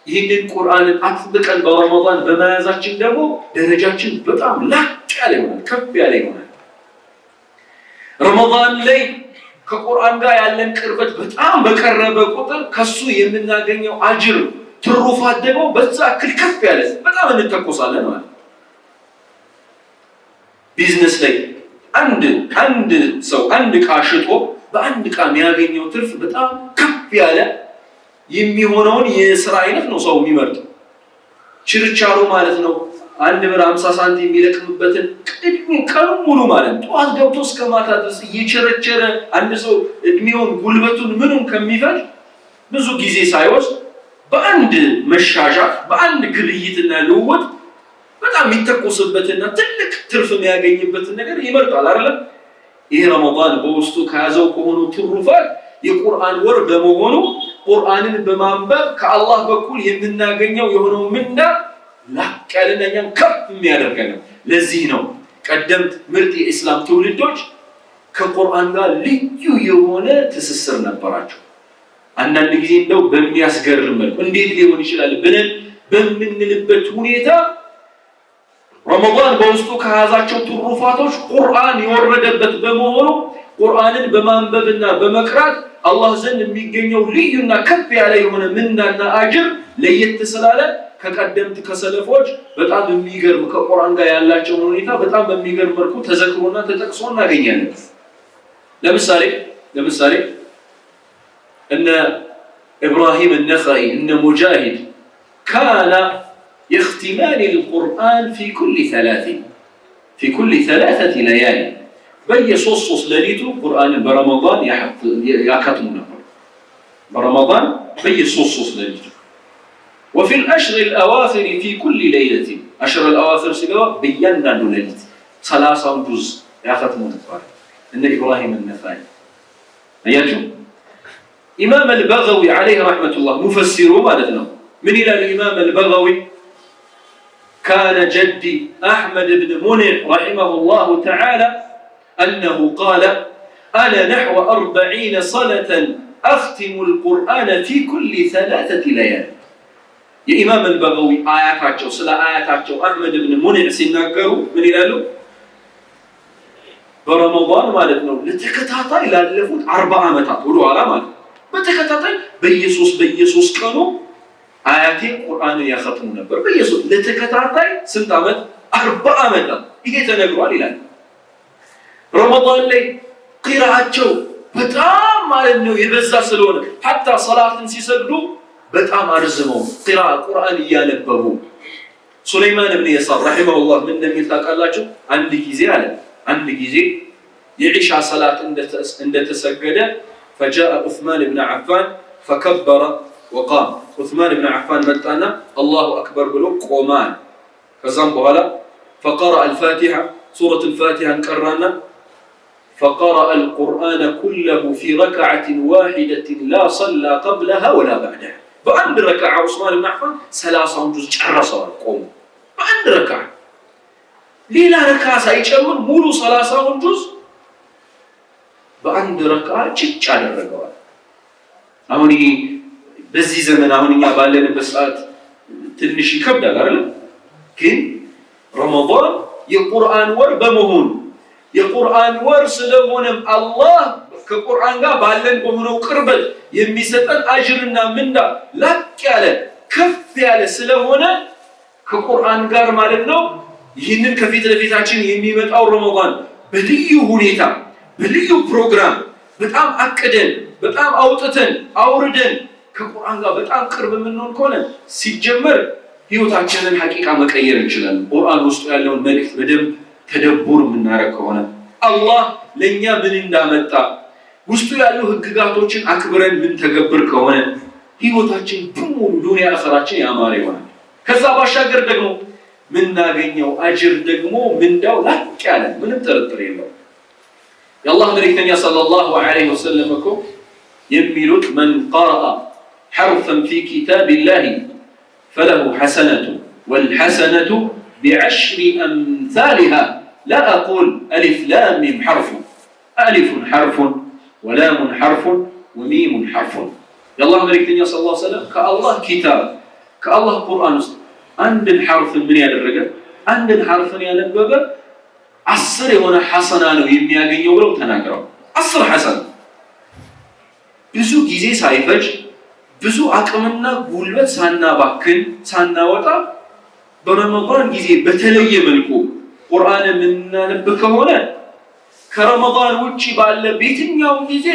ይህንን ቁርአንን አጥብቀን በረመዳን በመያዛችን ደግሞ ደረጃችን በጣም ላቅ ያለ ይሆናል፣ ከፍ ያለ ይሆናል። ረመዳን ላይ ከቁርአን ጋር ያለን ቅርበት በጣም በቀረበ ቁጥር ከሱ የምናገኘው አጅር ትሩፋት ደግሞ በዛ ከፍ ያለ በጣም እንተቆሳለን ማለት። ቢዝነስ ላይ አንድ ሰው አንድ ዕቃ ሽጦ በአንድ ዕቃ የሚያገኘው ትርፍ በጣም ከፍ ያለ የሚሆነውን የሥራ አይነት ነው ሰው የሚመርጠው። ችርቻሮ ማለት ነው 1 ብር 50 ሳንቲም የሚለቅምበትን ቀኑን ሙሉ ማለት ጠዋት ገብቶ እስከ ማታ ድረስ እየቸረቸረ አንድ ሰው እድሜውን ጉልበቱን ምኑን ከሚፈጅ ብዙ ጊዜ ሳይወስድ በአንድ መሻሻት በአንድ ግብይትና ልውውጥ በጣም የሚተቆስበትና ትልቅ ትርፍ የሚያገኝበትን ነገር ይመርጣል አይደል? ይሄ ረመዳን በውስጡ ከያዘው ከሆኑ ትሩፋት የቁርአን ወር በመሆኑ ቁርአንን በማንበብ ከአላህ በኩል የምናገኘው የሆነው ምንዳ ላቅ ያለና እኛን ከፍ የሚያደርገን ነው። ለዚህ ነው ቀደምት ምርጥ የእስላም ትውልዶች ከቁርአን ጋር ልዩ የሆነ ትስስር ነበራቸው። አንዳንድ ጊዜ እንደው በሚያስገርም መልኩ እንዴት ሊሆን ይችላል ብለን በምንልበት ሁኔታ ረመዳን በውስጡ ከያዛቸው ትሩፋቶች ቁርአን የወረደበት በመሆኑ ቁርአንን በማንበብና በመቅራት አላህ ዘንድ የሚገኘው ልዩና ከፍ ያለ የሆነ ምንዳና አጅር ለየት ስላለ ከቀደምት ከሰለፎች በጣም የሚገርም ከቁርአን ጋር ያላቸው ሁኔታ በጣም በሚገርም መልኩ ተዘክሮና ተጠቅሶ እናገኛለን። ለምሳሌ እነ ኢብራሂም النخعي እነ ሙጃሂድ كان يختمان القرآن في كل 3 ليالي በየሶስት ሌሊቱ ቁርአንን በረመዳን ያከትሙ ነበር። በረመዳን በየሶስት ሌሊቱ وفي الأشهر الأواخر في كل ليلة أشهر الأواخر ሲገባ በእያንዳንዱ ሌሊት 30 ጁዝ ያከትሙ ነበር እነ ኢብራሂም النخعي። አያችሁ ኢማም አልበጋዊ عليه رحمة الله ሙፈሲሩ ማለት ነው من إلى الإمام البغوي كان جدي أحمد بن منع رحمه الله تعالى أنه قال أنا نحو 40 صلاة أختم القرآن في كل 3 ليال. يا إمام البغوي آياتاتشو سلا آياتاتشو أحمد بن منع سيناقروا من إلى له برمضان مالتنا لتكتاتاي لالفوت 4 عامات ولو على مال بتكتاتاي بيسوس كانوا آياتي قرآن يختمون نبر بيسوس لتكتاتاي سنت عامات 4 عامات إيه تنقروا على رمضان لي قراءاتشو በጣም ማለት ነው የበዛ ስለሆነ حتى صلاتን ሲሰግዱ በጣም አርዝመው ቁርአን እያነበቡ ሱለይማን ኢብኑ የሳር رحمه الله ምን እንደሚል ታውቃላችሁ? አንድ ጊዜ የኢሻ ሰላት እንደተሰገደ فجاء عثمان بن عفان فكبر وقام عثمان بن عفان መጣና الله اكبر ብሎ ቆማን። ከዛም በኋላ فقرأ الفاتحة سورة الفاتحة ቀራና فقرأ القرآن كله في ركعة واحدة لا صلى قبلها ولا بعدها بأن ركعة عثمان بن عفان 30 جزء ጨረሰዋል ቆሞ በአንድ ረክዓ ሌላ ረክዓ ሳይጨምር ሙሉ 30 جزء በአንድ ረክዓ ጭጭ አደረገዋል አሁን በዚህ ዘመን አሁንኛ ባለንበት ሰዓት ትንሽ ይከብዳል አይደል ግን ረመዳን የቁርአን ወር በመሆኑ የቁርአን ወር ስለሆነ አላህ ከቁርአን ጋር ባለን በሆነው ቅርበት የሚሰጠን አጅርና ምንዳ ላቅ ያለ ከፍ ያለ ስለሆነ ከቁርአን ጋር ማለት ነው ይህንን ከፊት ለፊታችን የሚመጣው ረመዳን በልዩ ሁኔታ በልዩ ፕሮግራም በጣም አቅደን በጣም አውጥተን አውርደን ከቁርአን ጋር በጣም ቅርብ የምንሆን ከሆነ ሲጀመር ህይወታችንን ሐቂቃ መቀየር እንችላለን ቁርአን ውስጥ ያለውን መልእክት በደንብ ተደቡር የምናረግ ከሆነ አላህ ለኛ ምን እንዳመጣ ውስጡ ያሉ ህግጋቶችን አክብረን ምን ተገብር ከሆነ ህይወታችን በሙሉ ዱንያ አኺራችን ያማረ ይሆናል ከዛ ባሻገር ደግሞ ምናገኘው አጅር ደግሞ ምንዳው ላቅ ያለ ምንም ጥርጥር የለውም የአላህ መልእክተኛ ሰለላሁ ዐለይሂ ወሰለም እኮ የሚሉት من قرأ حرفا في كتاب الله فله حسنة والحسنة بعشر أمثالها لا أقول ألف لام ميم حرف ألف حرف ولام حرف وميم حرف يا الله ملكتني صلى الله عليه وسلم كالله كتاب كالله قرآن عند الحرف من يد الرجل عند الحرف ينبب 10 هنا حسنة የሚያገኘው ብለው ተናገሩ 10 حسنة ብዙ ጊዜ ሳይፈጅ ብዙ አቅምና ጉልበት ሳናባክን ሳናወጣ በረመዳን ጊዜ በተለየ መልኩ ቁርአን የምናነብ ከሆነ ከረመዳን ውጪ ባለ በየትኛው ጊዜ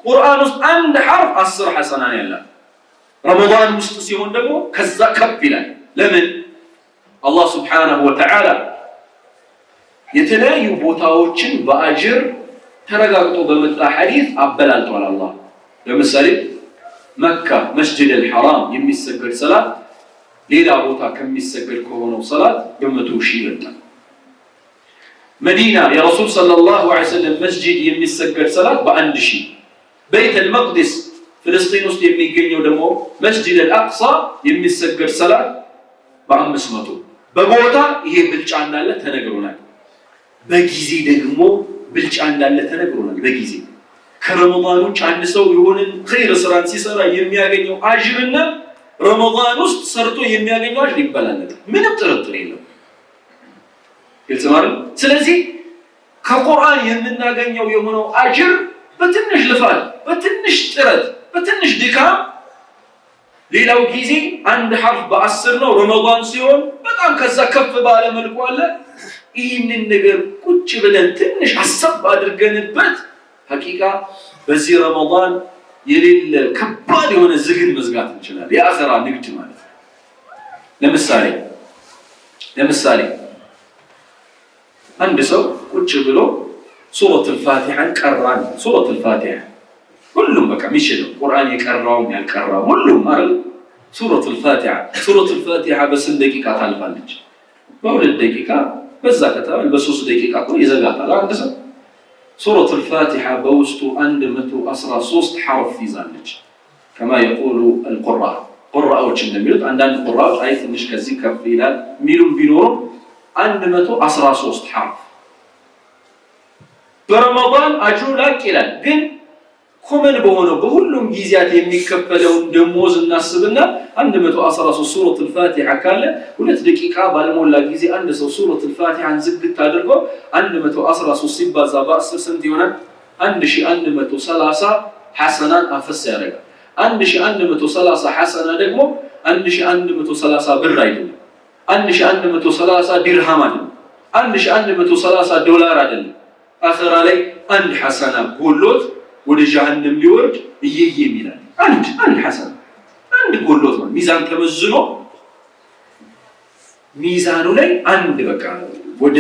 ቁርአን ውስጥ አንድ ሐርፍ 10 ሐሰና ያለው ረመዳን ውስጥ ሲሆን ደግሞ ከዛ ከፍ ይላል ለምን አላህ Subhanahu Wa Ta'ala የተለያዩ ቦታዎችን በአጅር ተረጋግጦ በመጣ ሐዲስ አበላልቷል አላህ ለምሳሌ መካ መስጂድ አልሐራም የሚሰገድ ሰላት ሌላ ቦታ ከሚሰገድ ከሆነው ሰላት በመቶ ሺህ ይበልጣል መዲና የረሱል ሰለላሁ ዐለይሂ ወሰለም መስጂድ የሚሰገድ ሰላት በአንድ ሺህ ቤት አልመቅደስ ፍልስጤም ውስጥ የሚገኘው ደግሞ መስጂድ አልአቅሳ የሚሰገድ ሰላት በ500 በቦታ ይሄ ብልጫ እንዳለ ተነግሮናል በጊዜ ደግሞ ብልጫ እንዳለ ተነግሮናል በጊዜ ከረመዳን ውጭ አንድ ሰው የሆነ ኸይር ስራን ሲሰራ የሚያገኘው አጅርና ረመዳን ውስጥ ሰርቶ የሚያገኘው አጅር ይበላለጥ ምንም ጥርጥር የለውም ይልሰማል ስለዚህ ከቁርአን የምናገኘው የሆነው አጅር በትንሽ ልፋት በትንሽ ጥረት በትንሽ ድካም ሌላው ጊዜ አንድ ሐርፍ በ10 ነው ረመዳን ሲሆን በጣም ከዛ ከፍ ባለ መልኩ አለ ይህንን ነገር ቁጭ ብለን ትንሽ ሐሳብ አድርገንበት ሐቂቃ በዚህ ረመዳን የሌለ ከባድ የሆነ ዝግን መዝጋት እንችላለን የአኺራ ንግድ ማለት ለምሳሌ አንድ ሰው ቁጭ ብሎ ሱረቱ አልፋቲሃን ቀራን ሱረቱ አልፋቲሃ ሁሉም በቃ የሚችለው ቁርአን የቀራው ያልቀራው ሁሉም አይደል ሱረቱ አልፋቲሃ በስንት ደቂቃ ታልፋለች በ2 ደቂቃ በዛ ከተባለ በ3 ደቂቃ እኮ ይዘጋታል አንድ ሰው ሱረቱ አልፋቲሃ በውስጡ 113 ሐርፍ ይዛለች كما يقول القراء قراءዎች እንደሚሉት አንዳንድ ቁራዎች አይ ትንሽ ከዚህ ከፍ ይላል ሚሉም ቢኖር 113 ሐርፍ በረመዳን አጅሩ ላቅ ይላል ግን ኮመን በሆነው በሁሉም ጊዜያት የሚከፈለውን ደሞዝ እናስብና 113 ሱረቱ አልፋቲሃ ካለ 2 ደቂቃ ባልሞላ ጊዜ አንድ ሰው ሱረቱ አልፋቲሃን ዝግት አድርጎ 113 ሲባዛ በ10 ስንት ይሆናል 1130 ሐሰናን አፈስ ያደርጋል 1130 ሐሰና ደግሞ 1130 ብር አይደለም 1130 ዲርሃም አይደለም 1130 ዶላር አይደለም አኺራ ላይ አንድ ሐሰና ጎሎት ወደ ጀሃነም ሊወርድ ይይይሚላል አንድ ሐሰና አንድ ጎሎት ነው ሚዛን ተመዝኖ ሚዛኑ ላይ አንድ በቃ ወደ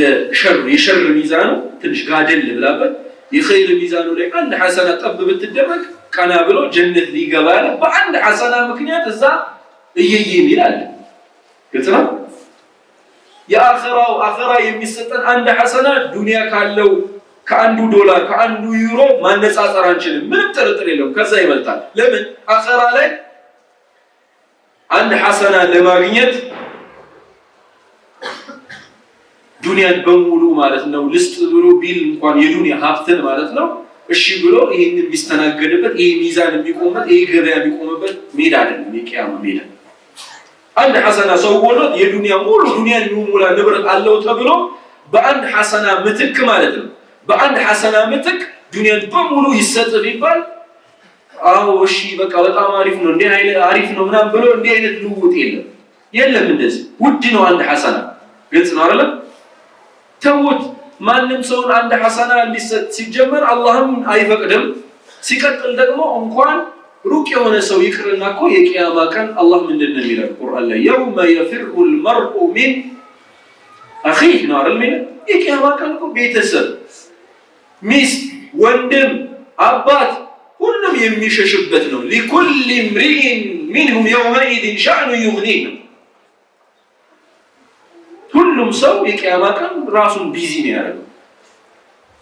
የሸር ሚዛኑ ትንሽ ጋደል ብላበት የኸይር ሚዛኑ ላይ አንድ ሐሰና ጠብ ብትደረግ ቀና ብሎ ጀነት ሊገባ ያለ በአንድ ሐሰና ምክንያት እዛ ይይይሚላል ግጥራ የአኺራ የሚሰጠን አንድ ሐሰና ዱንያ ካለው ከአንዱ ዶላር ከአንዱ ዩሮ ማነጻጸር አንችልም። ምንም ጥርጥር የለውም ከዛ ይበልጣል። ለምን አኺራ ላይ አንድ ሐሰና ለማግኘት ዱንያን በሙሉ ማለት ነው ልስጥ ብሎ ቢል እንኳን የዱንያ ሀብትን ማለት ነው እሺ ብሎ ይሄንን ቢስተናገድበት ይሄ ሚዛን የሚቆምበት ይሄ ገበያ የሚቆምበት ሜዳ አይደለም፣ የቂያማ ሜዳ። አንድ ሐሰና ሰው ሆኖ የዱንያ ሙሉ ዱንያን የሚሞላ ንብረት አለው ተብሎ በአንድ ሐሰና ምትክ ማለት ነው በአንድ ሐሰና ምትክ ዱንያን በሙሉ ይሰጥ ቢባል አዎ እሺ በቃ በጣም አሪፍ ነው እንዴ አሪፍ ነው ምናምን ብሎ እንዲህ አይነት ልውውጥ የለም። እንደዚህ ውድ ነው አንድ ሐሰና። ግልጽ ነው አይደል? ተውት። ማንም ሰው አንድ ሐሰና ሊሰጥ ሲጀመር አላህም አይፈቅድም። ሲቀጥል ደግሞ እንኳን ሩቅ የሆነ ሰው ይቅርና እኮ የቂያማ ቀን አላህ ምንድነው የሚለው ቁርአን ላይ የውመ የፍሩ المرء من اخيه ነው አይደል? የቂያማ ቀን እኮ ቤተሰብ፣ ሚስት፣ ወንድም፣ አባት ሁሉም የሚሸሽበት ነው። لكل امرئ منهم يومئذ شأن يغنيه። ሁሉም ሰው የቂያማ ቀን ራሱን ቢዚ ነው ያደረገው።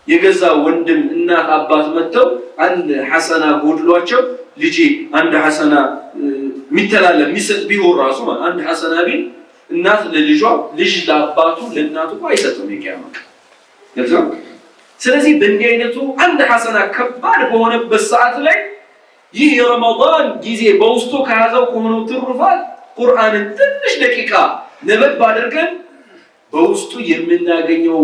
የገዛ ወንድም እናት አባት መተው አንድ ሐሰና ጎድሏቸው ልጅ አንድ ሐሰና ሚተላለፍ ሚሰጥ ቢሆን ራሱ አንድ ሐሰና ቢል እናት ለልጇ ልጅ ለአባቱ ለእናቱ አይሰጥም የቂያማ ቀን። ስለዚህ በእንዲህ አይነቱ አንድ ሐሰና ከባድ በሆነበት ሰዓት ላይ ይህ የረመዳን ጊዜ በውስጡ ከያዘው ከሆነው ትሩፋት ቁርአንን ትንሽ ደቂቃ ነበብ አድርገን በውስጡ የምናገኘው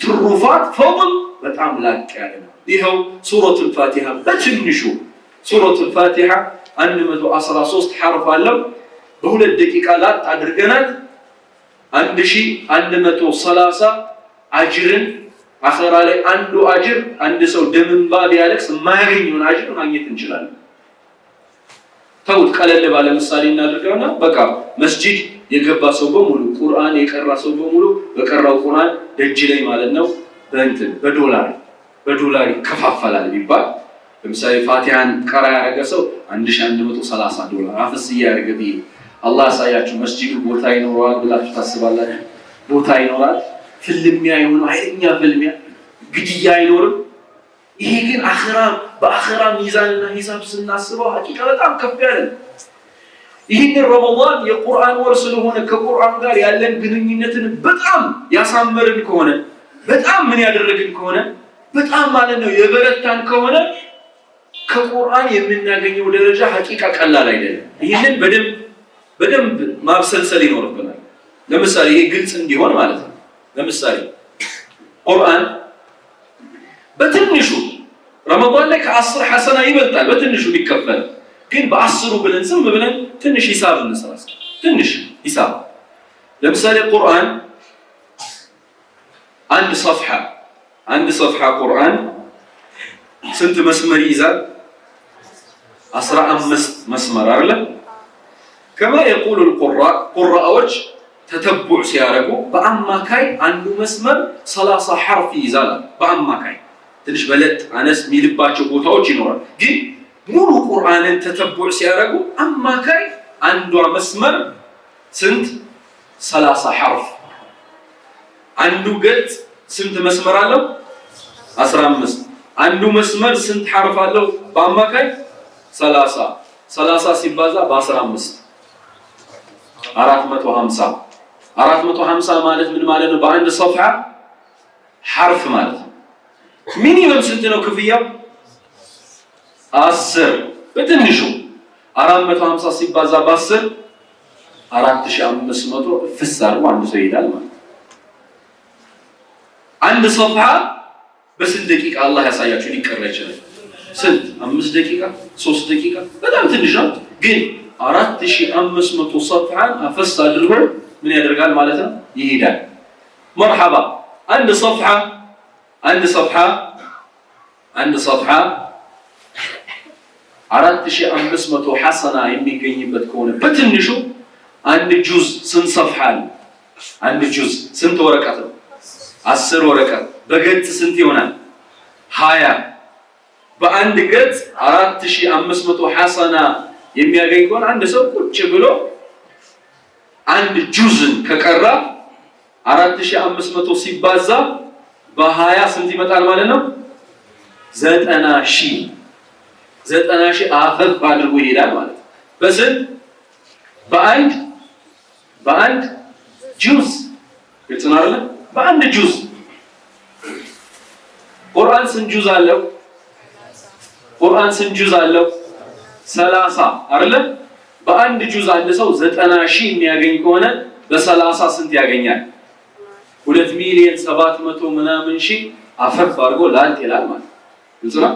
ትሩፋት ፈضል በጣም ላቅ ያለ ነው። ይሄው ሱረቱል ፋቲሃ በትንሹ ሱረቱል ፋቲሃ 113 ሐርፍ አለው። በሁለት ደቂቃ ላጥ አድርገናት 1130 አጅርን አኺራ ላይ አንዱ አጅር አንድ ሰው ደምንባ ቢያለቅስ የማያገኘውን አጅር ማግኘት እንችላለን። ተውት ቀለል ባለ ምሳሌ እናድርገውና በቃ መስጂድ የገባ ሰው በሙሉ ቁርአን የቀራ ሰው በሙሉ በቀራው ቁርአን ደጅ ላይ ማለት ነው በዶላር ይከፋፈላል ቢባል ለምሳሌ ፋቲሃን ቀራ ያደረገ ሰው 1130 ዶላር አፍስ ያደረገ ቢል አላህ ያሳያችሁ መስጂዱ ቦታ ይኖረዋል ብላችሁ ታስባላችሁ? ቦታ ይኖራል። ፍልሚያ ይሆን አይኛ ፍልሚያ ግድያ አይኖርም። ይሄ ግን በአኺራ ሚዛንና ሂሳብ ስናስበው ሐቂቃ በጣም ከፍ ያለ ነው። ይሄን ረመዳን የቁርአን ወር ስለሆነ ከቁርአን ጋር ያለን ግንኙነትን በጣም ያሳመርን ከሆነ በጣም ምን ያደረግን ከሆነ በጣም ማለት ነው የበረታን ከሆነ ከቁርአን የምናገኘው ደረጃ ሐቂቃ ቀላል አይደለም። ይሄንን በደንብ ማብሰልሰል ይኖርብናል። ለምሳሌ ይሄ ግልጽ እንዲሆን ማለት ነው። ለምሳሌ ቁርአን በትንሹ ረመዳን ላይ ከ10 ሐሰና ይበልጣል በትንሹ ቢከፈል ግን በ10 ብለን ዝም ብለን ትንሽ ሂሳብ እንስራ። ትንሽ ሂሳብ ለምሳሌ ቁርአን አንድ صفحة ቁርአን ስንት መስመር ይይዛል? 15 መስመር አይደል? كما يقول القراء قراءዎች ተተቡዕ ሲያረጉ በአማካይ አንዱ መስመር 30 ሐርፍ ይይዛል። በአማካይ ትንሽ በለጥ አነስ ሚልባቸው ቦታዎች ይኖራል። ግን ሙሉ ቁርአንን ተተቡዕ ሲያረጉ አማካይ አንዷ መስመር ስንት 30 ሐርፍ። አንዱ ገጽ ስንት መስመር አለው? 15። አንዱ መስመር ስንት ሐርፍ አለው? በአማካይ 30 ሲባዛ በ15 450 ማለት ምን ማለት ነው? በአንድ ሶፍሐ ሐርፍ ማለት ነው። ሚኒመም ስንት ነው ክፍያው? 10 በትንሹ 450 ሲባዛ በ10 4500 ፍሳር አንድ ሰው ይላል ማለት ነው። አንድ ሶፍሐ በስንት ደቂቃ አላህ ያሳያችሁ ሊቀራ ይችላል? ስንት 5 ደቂቃ 3 ደቂቃ በጣም ትንሽ ነው። ግን 4500 ሶፍሐን አፈስ አድርጎ ምን ያደርጋል ማለት ነው? ይሄዳል። መርሐባ አንድ ሶፍሐ 4500 ሐሰና የሚገኝበት ከሆነ በትንሹ አንድ ጁዝ ስንት ሶፍሐ ነው? አንድ ጁዝ ስንት ወረቀት ነው? 10 ወረቀት። በገጽ ስንት ይሆናል? 20። በአንድ ገጽ 4500 ሐሰና የሚያገኝ ከሆነ አንድ ሰው ቁጭ ብሎ አንድ ጁዝን ከቀራ 4500 ሲባዛ በ20 ስንት ይመጣል ማለት ነው? 90,000 90,000 አፈፍ አድርጎ ይሄዳል ማለት ነው። በስንት? በአንድ ጁዝ ግልጽ ነው አይደል? በአንድ ጁዝ። ቁርአን ስንት ጁዝ አለው? ቁርአን ስንት ጁዝ አለው? 30 አይደል? በአንድ ጁዝ አንድ ሰው 90,000 የሚያገኝ ከሆነ በ30 ስንት ያገኛል? 2,700,000 ምናምን ሺህ አፈፍ አድርጎ ላንጥ ይላል ማለት ነው። ግልጽ ነው?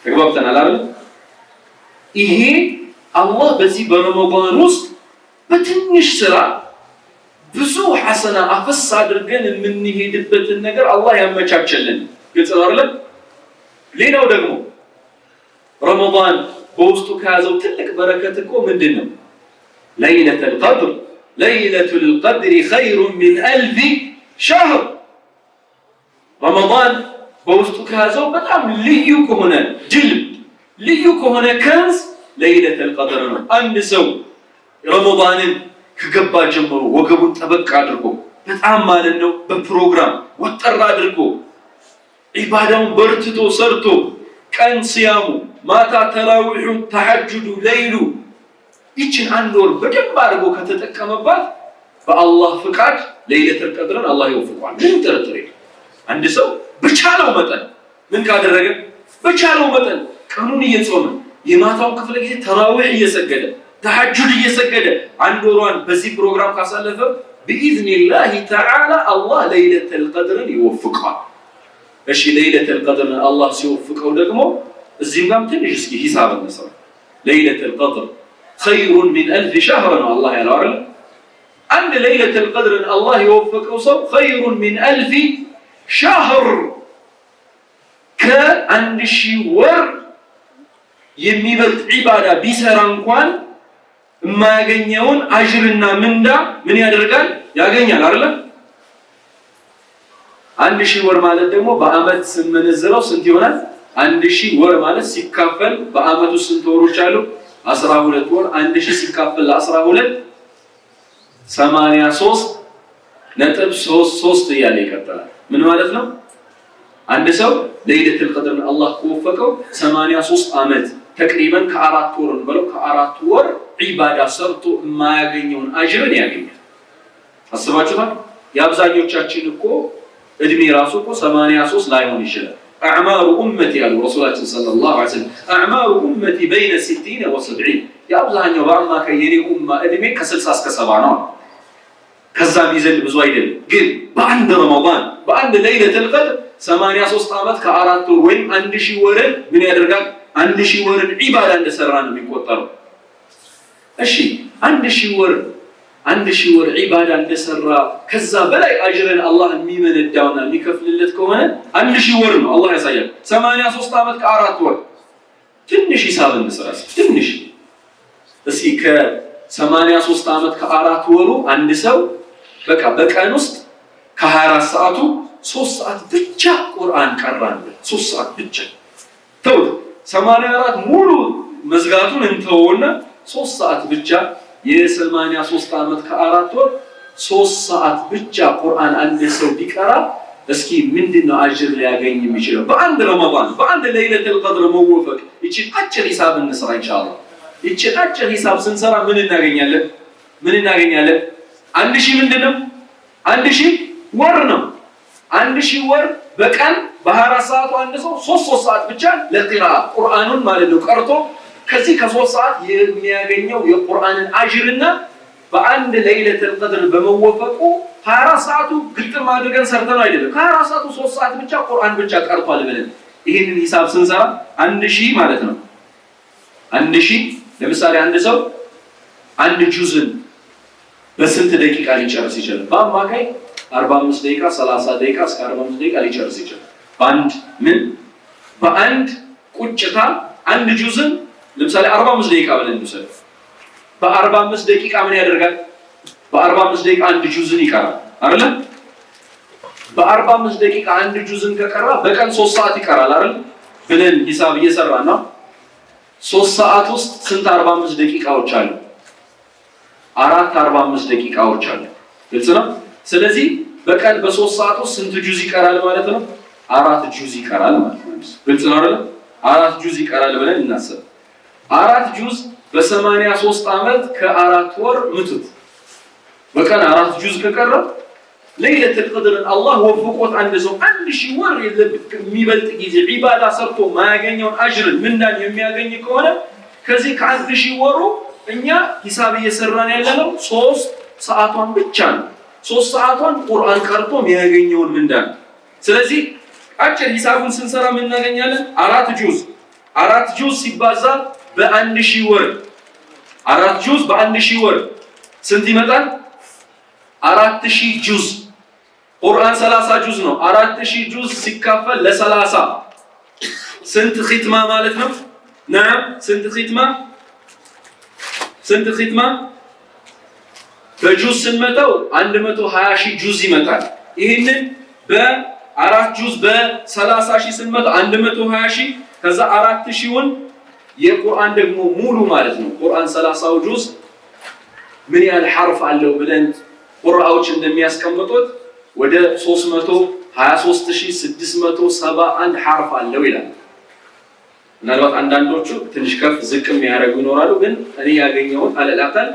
ተግባብተናል አይደል? ይሄ አላህ በዚህ በረመዳን ውስጥ በትንሽ ስራ ብዙ ሐሰና አፈስ አድርገን የምንሄድበትን ነገር አላህ ያመቻቸልን። ግልጽ ነው አይደል? ሌላው ደግሞ ረመዳን በውስጡ ከያዘው ትልቅ በረከት እኮ ምንድነው? ለይለቱል ቀድር ለይለቱል ቀድር ኸይሩ ሚን አልፍ ሸህር። ረመዳን በውስጡ ከያዘው በጣም ልዩ ከሆነ ድል ልዩ ከሆነ ከንዝ ለይለቱል ቀድር ነው። አንድ ሰው ረመዳንን ከገባ ጀምሮ ወገቡን ጠበቅ አድርጎ በጣም ማለት ነው በፕሮግራም ወጠር አድርጎ ኢባዳውን በርትቶ ሰርቶ ቀን ሲያሙ ማታ ተራዊሑ ተሐጁዱ ለይሉ ይችን አንድ ወር በደንብ አድርጎ ከተጠቀመባት በአላህ ፍቃድ ለይለቱል ቀድርን አላህ ይወፍቀዋል። ምንም ጥርጥር የለም። አንድ ሰው በቻለው መጠን ምን ካደረገ በቻለው መጠን ቀኑን እየጾመ የማታውን ክፍለ ጊዜ ተራዊሕ እየሰገደ ተሐጁድ እየሰገደ አንድ ወሯን በዚህ ፕሮግራም ካሳለፈ بإذنላህ ተዓላ አላህ ለይለቱል ቀድርን ይወፍቀዋል። እሺ ለይለቱል ቀድርን አላህ ሲወፍቀው ደግሞ እዚህም ጋር ትንሽ እስኪ ሂሳብ እንሰራ። ለይለቱል ቀድር ኸይሩን ሚን አልፍ ሸህር ነው አላህ ያለው አይደል? አንድ ለይለቱል ቀድርን አላህ የወፈቀው ሰው ኸይሩን ሚን አልፍ ሸህር ከአንድ ሺህ ወር የሚበልጥ ዒባዳ ቢሰራ እንኳን የማያገኘውን አጅርና ምንዳ ምን ያደርጋል? ያገኛል አይደል? 1000 ወር ማለት ደግሞ በአመት ስንመነዝረው ስንት ይሆናል? 1000 ወር ማለት ሲካፈል በአመቱ ስንት ወሮች አሉ? 12 ወር። 1000 ሲካፈል ለ12 83.33 እያለ ይቀጥላል። ምን ማለት ነው? አንድ ሰው ለይለቱል ቀድርን አላህ ከወፈቀው 83 አመት ተቅሪበን ከ4 ወር እንበለው ከ4 ወር ዒባዳ ሰርቶ የማያገኘውን አጅርን ያገኛል። አስባችኋል? የአብዛኞቻችን እኮ እድሜ ራሱ እኮ 83 ላይሆን ይችላል። አዕማሩ ኡመቲ ያሉ ረሱላችን ሰለላሁ ዐለይሂ ወሰለም አዕማሩ ኡመቲ በይነ 60 و70 የአብዛኛው በአማካይ የኔ ኡማ እድሜ ከ60 እስከ 70 ነው። ከዛም ይዘል ብዙ አይደለም። ግን በአንድ ረመዳን በአንድ ለይለቱል ቀድር 83 አመት ከ4 ወር ወይም 1000 ወርን ምን ያደርጋል? 1000 ወርን ዒባዳ እንደሰራ ነው የሚቆጠረው። እሺ 1000 ወር ዒባዳ እንደሰራ ከዛ በላይ አጅርን አላህ የሚመነዳውና የሚከፍልለት ከሆነ 1000 ወር ነው አላህ ያሳያል። 83 አመት ከ4 ወር ትንሽ ሂሳብ እንስራ። ትንሽ እስኪ ከ83 አመት ከ4 ወሩ አንድ ሰው በቃ በቀን ውስጥ ከ24 ሰዓቱ 3 ሰዓት ብቻ ቁርአን ቀራን። 3 ሰዓት ብቻ ተው 84 ሙሉ መዝጋቱን እንተውና 3 ሰዓት ብቻ የ83 አመት ከ4 ወር 3 ሰዓት ብቻ ቁርአን አንድ ሰው ቢቀራ እስኪ ምንድነው አጅር ሊያገኝ የሚችለው? በአንድ ረመዳን በአንድ ለይለቱል ቀድር መወፈቅ። እቺን አጭር ሂሳብ እንስራ ኢንሻአላህ። እቺን አጭር ሂሳብ ስንሰራ ምን እናገኛለን? 1000 ምንድነው? 1000 ወር ነው። 1000 ወር በቀን በ24 ሰዓቱ አንድ ሰው 3 ሰዓት ብቻ ለቂራአ ቁርአኑን ማለት ነው ቀርቶ ከዚህ ከ3 ሰዓት የሚያገኘው የቁርአንን አጅርና በአንድ ለይለቱል ቀድር በመወፈቁ 24 ሰዓቱ ግጥም አድርገን ሰርተን አይደለም። ከ24 ሰዓቱ 3 ሰዓት ብቻ ቁርአን ብቻ ቀርቷል ብለን ይሄንን ሂሳብ ስንሰራ 1000 ማለት ነው። 1000 ለምሳሌ አንድ ሰው አንድ ጁዝን በስንት ደቂቃ ሊጨርስ ይችላል? በአማካይ 45 ደቂቃ 30 ደቂቃ እስከ 45 ደቂቃ ሊጨርስ ይችላል። በአንድ ቁጭታ አንድ ጁዝን ለምሳሌ 45 ደቂቃ ብለን እንውሰድ። በ45 ደቂቃ ምን ያደርጋል? በ45 ደቂቃ አንድ ጁዝን ይቀራል አይደል? በ45 ደቂቃ አንድ ጁዝን ከቀራ በቀን 3 ሰዓት ይቀራል አይደል ብለን ሂሳብ እየሰራን ነው። 3 ሰዓት ውስጥ ስንት 45 ደቂቃዎች አሉ? 4 45 ደቂቃዎች አሉ። ግልጽ ነው። ስለዚህ በቀን በ3 ሰዓት ውስጥ ስንት ጁዝ ይቀራል ማለት ነው? 4 ጁዝ ይቀራል ማለት ነው። ግልጽ ነው አይደል? 4 ጁዝ ይቀራል ብለን እናስብ። 4 ጁዝ በ83 ዓመት ከ4 ወር ምቱት። በቀን 4 ጁዝ ከቀረ ለይለቱል ቀድርን አላህ ወፍቆት አንድ ሰው 1000 ወር የሚበልጥ ጊዜ ዒባዳ ሰርቶ ማያገኘውን አጅርን ምንዳን የሚያገኝ ከሆነ ከዚህ ከ1000 ወሩ እኛ ሂሳብ እየሰራን ያለነው 3 ሰዓቷን ብቻ ነው። 3 ሰዓቷን ቁርአን ቀርቶ የሚያገኘውን ምንዳን። ስለዚህ አጭር ሂሳቡን ስንሰራ ምን እናገኛለን? 4 ጁዝ ሲባዛ በ1000 ወር 4 ጁዝ በ1000 ወር ስንት ይመጣል? 4000 ጁዝ። ቁርአን 30 ጁዝ ነው። 4000 ጁዝ ሲካፈል ለ30 ስንት ኺትማ ማለት ነው? نعم ስንት ኺትማ በጁዝ ስንመታው 120,000 ጁዝ ይመጣል። ይሄንን በ4 ጁዝ በ30,000 ስንመታው 120,000 ከዛ 4,000ውን የቁርአን ደግሞ ሙሉ ማለት ነው። ቁርአን 30 ጁዝ ምን ያህል ሐርፍ አለው ብለን ቁርአዎች እንደሚያስቀምጡት ወደ 323,671 ሐርፍ አለው ይላል። ምናልባት አንዳንዶቹ ትንሽ ከፍ ዝቅም ያደርጉ ይኖራሉ፣ ግን እኔ ያገኘሁት አለላታል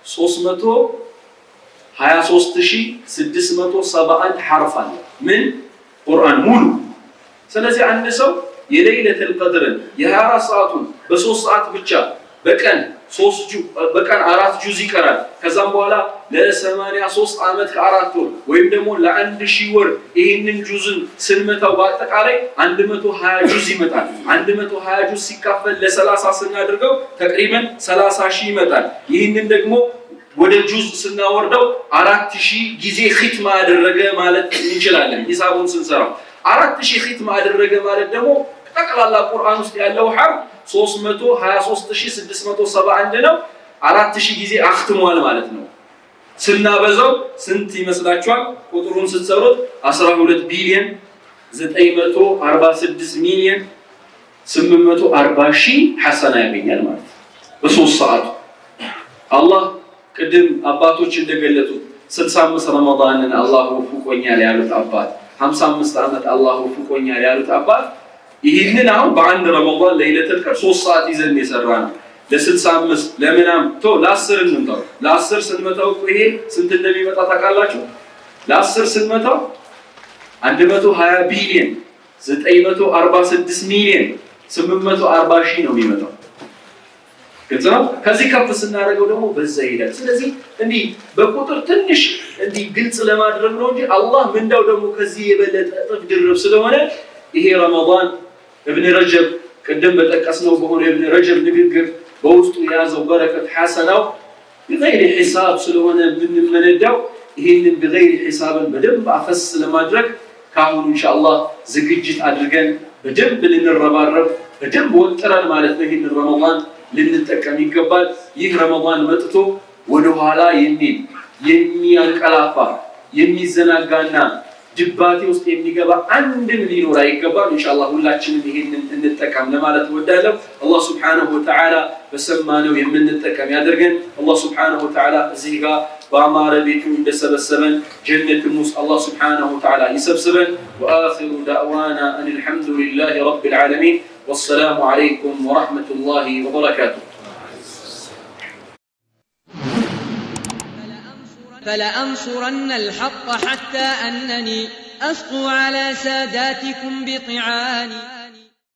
323,671 ሐርፍ አለ ምን ቁርአን ሙሉ። ስለዚህ አንድ ሰው የለይለቱል ቀድርን የ24 ሰዓቱን በ3 ሰዓት ብቻ በቀን 4 ጁዝ ይቀራል። ከዛም በኋላ ለ83 ዓመት ከ4 ወር ወይም ደግሞ ለ1000 ወር ይሄንን ጁዝን ስንመታው በአጠቃላይ 120 ጁዝ ይመጣል። 120 ጁዝ ሲካፈል ለ30 ስናደርገው ተቅሪበን 30,000 ይመጣል። ይሄንን ደግሞ ወደ ጁዝ ስናወርደው 4000 ጊዜ ኺትማ አደረገ ማለት እንችላለን። ሂሳቡን ስንሰራው 4000 ኺትማ አደረገ ማለት ደግሞ ጠቅላላ ቁርአን ውስጥ ያለው ሐርፍ 323,671 ነው። 4000 ጊዜ አክትሟል ማለት ነው። ስናበዛው ስንት ይመስላችኋል? ቁጥሩን ስትሰሩት 12 ቢሊዮን 946 ሚሊዮን 840 ሺህ ሐሰና ያገኛል ማለት ነው በ3 ሰዓት። አላህ ቅድም አባቶች እንደገለጹት 65 ረመዳንን አላህ ወፍቆኛል ያሉት አባት፣ 55 ዓመት አላህ ወፍቆኛል ያሉት አባት ይሄንን አሁን በአንድ ረመዳን ለይለቱል ቀድር 3 ሰዓት ይዘን የሰራነው ለ65 ለምናም ለ10 እንምጣው። ለ10 ስንመታው ይሄ ስንት እንደሚመጣ ታውቃላችሁ? ለ10 ስንመታው 120 ቢሊዮን 946 ሚሊዮን 840 ሺህ ነው የሚመጣው። ግልጽ ነው። ከዚህ ከፍ ስናደርገው ደግሞ በዛ ይሄዳል። ስለዚህ እንዲህ በቁጥር ትንሽ እንዲህ ግልጽ ለማድረግ ነው እንጂ አላህ ምንዳው ደግሞ ከዚህ የበለጠ እጥፍ ድርብ ስለሆነ ይሄ ረመዳን ابن رجب قدم بتقسنو بهون ابن رجب ንግግር በውስጡ የያዘው በረከት ሐሰናው بغير حساب ስለሆነ ምንመነዳው ይሄንን بغير حسابን በደንብ አፈስ ለማድረግ ካሁን ኢንሻአላህ ዝግጅት አድርገን በደንብ ልንረባረብ በደንብ ወጥረን ማለት ነው ይሄንን ረመዳን ልንጠቀም ይገባል። ይህ ረመዳን መጥቶ ወደ ኋላ የሚያንቀላፋ የሚዘናጋና ድባቴ ውስጥ የሚገባ አንድም ሊኖር አይገባም። ኢንሻአላህ ሁላችንም ይሄንን እንጠቀም ለማለት ወዳለው አላህ Subhanahu Wa Ta'ala በሰማነው የምንጠቀም ያደርገን። አላህ Subhanahu Wa Ta'ala እዚህ ጋር በአማረ ቤቱ እንደሰበሰበን ጀነቱን ውስጥ አላህ Subhanahu Wa Ta'ala ይሰብስበን። ወአኺሩ ዳዕዋና አልሐምዱሊላሂ ረቢል ዓለሚን ወሰላሙ ዐለይኩም ወረሕመቱላሂ ወበረካቱሁ። فلأنصرن الحق حتى أنني أسقو على ساداتكم بطعاني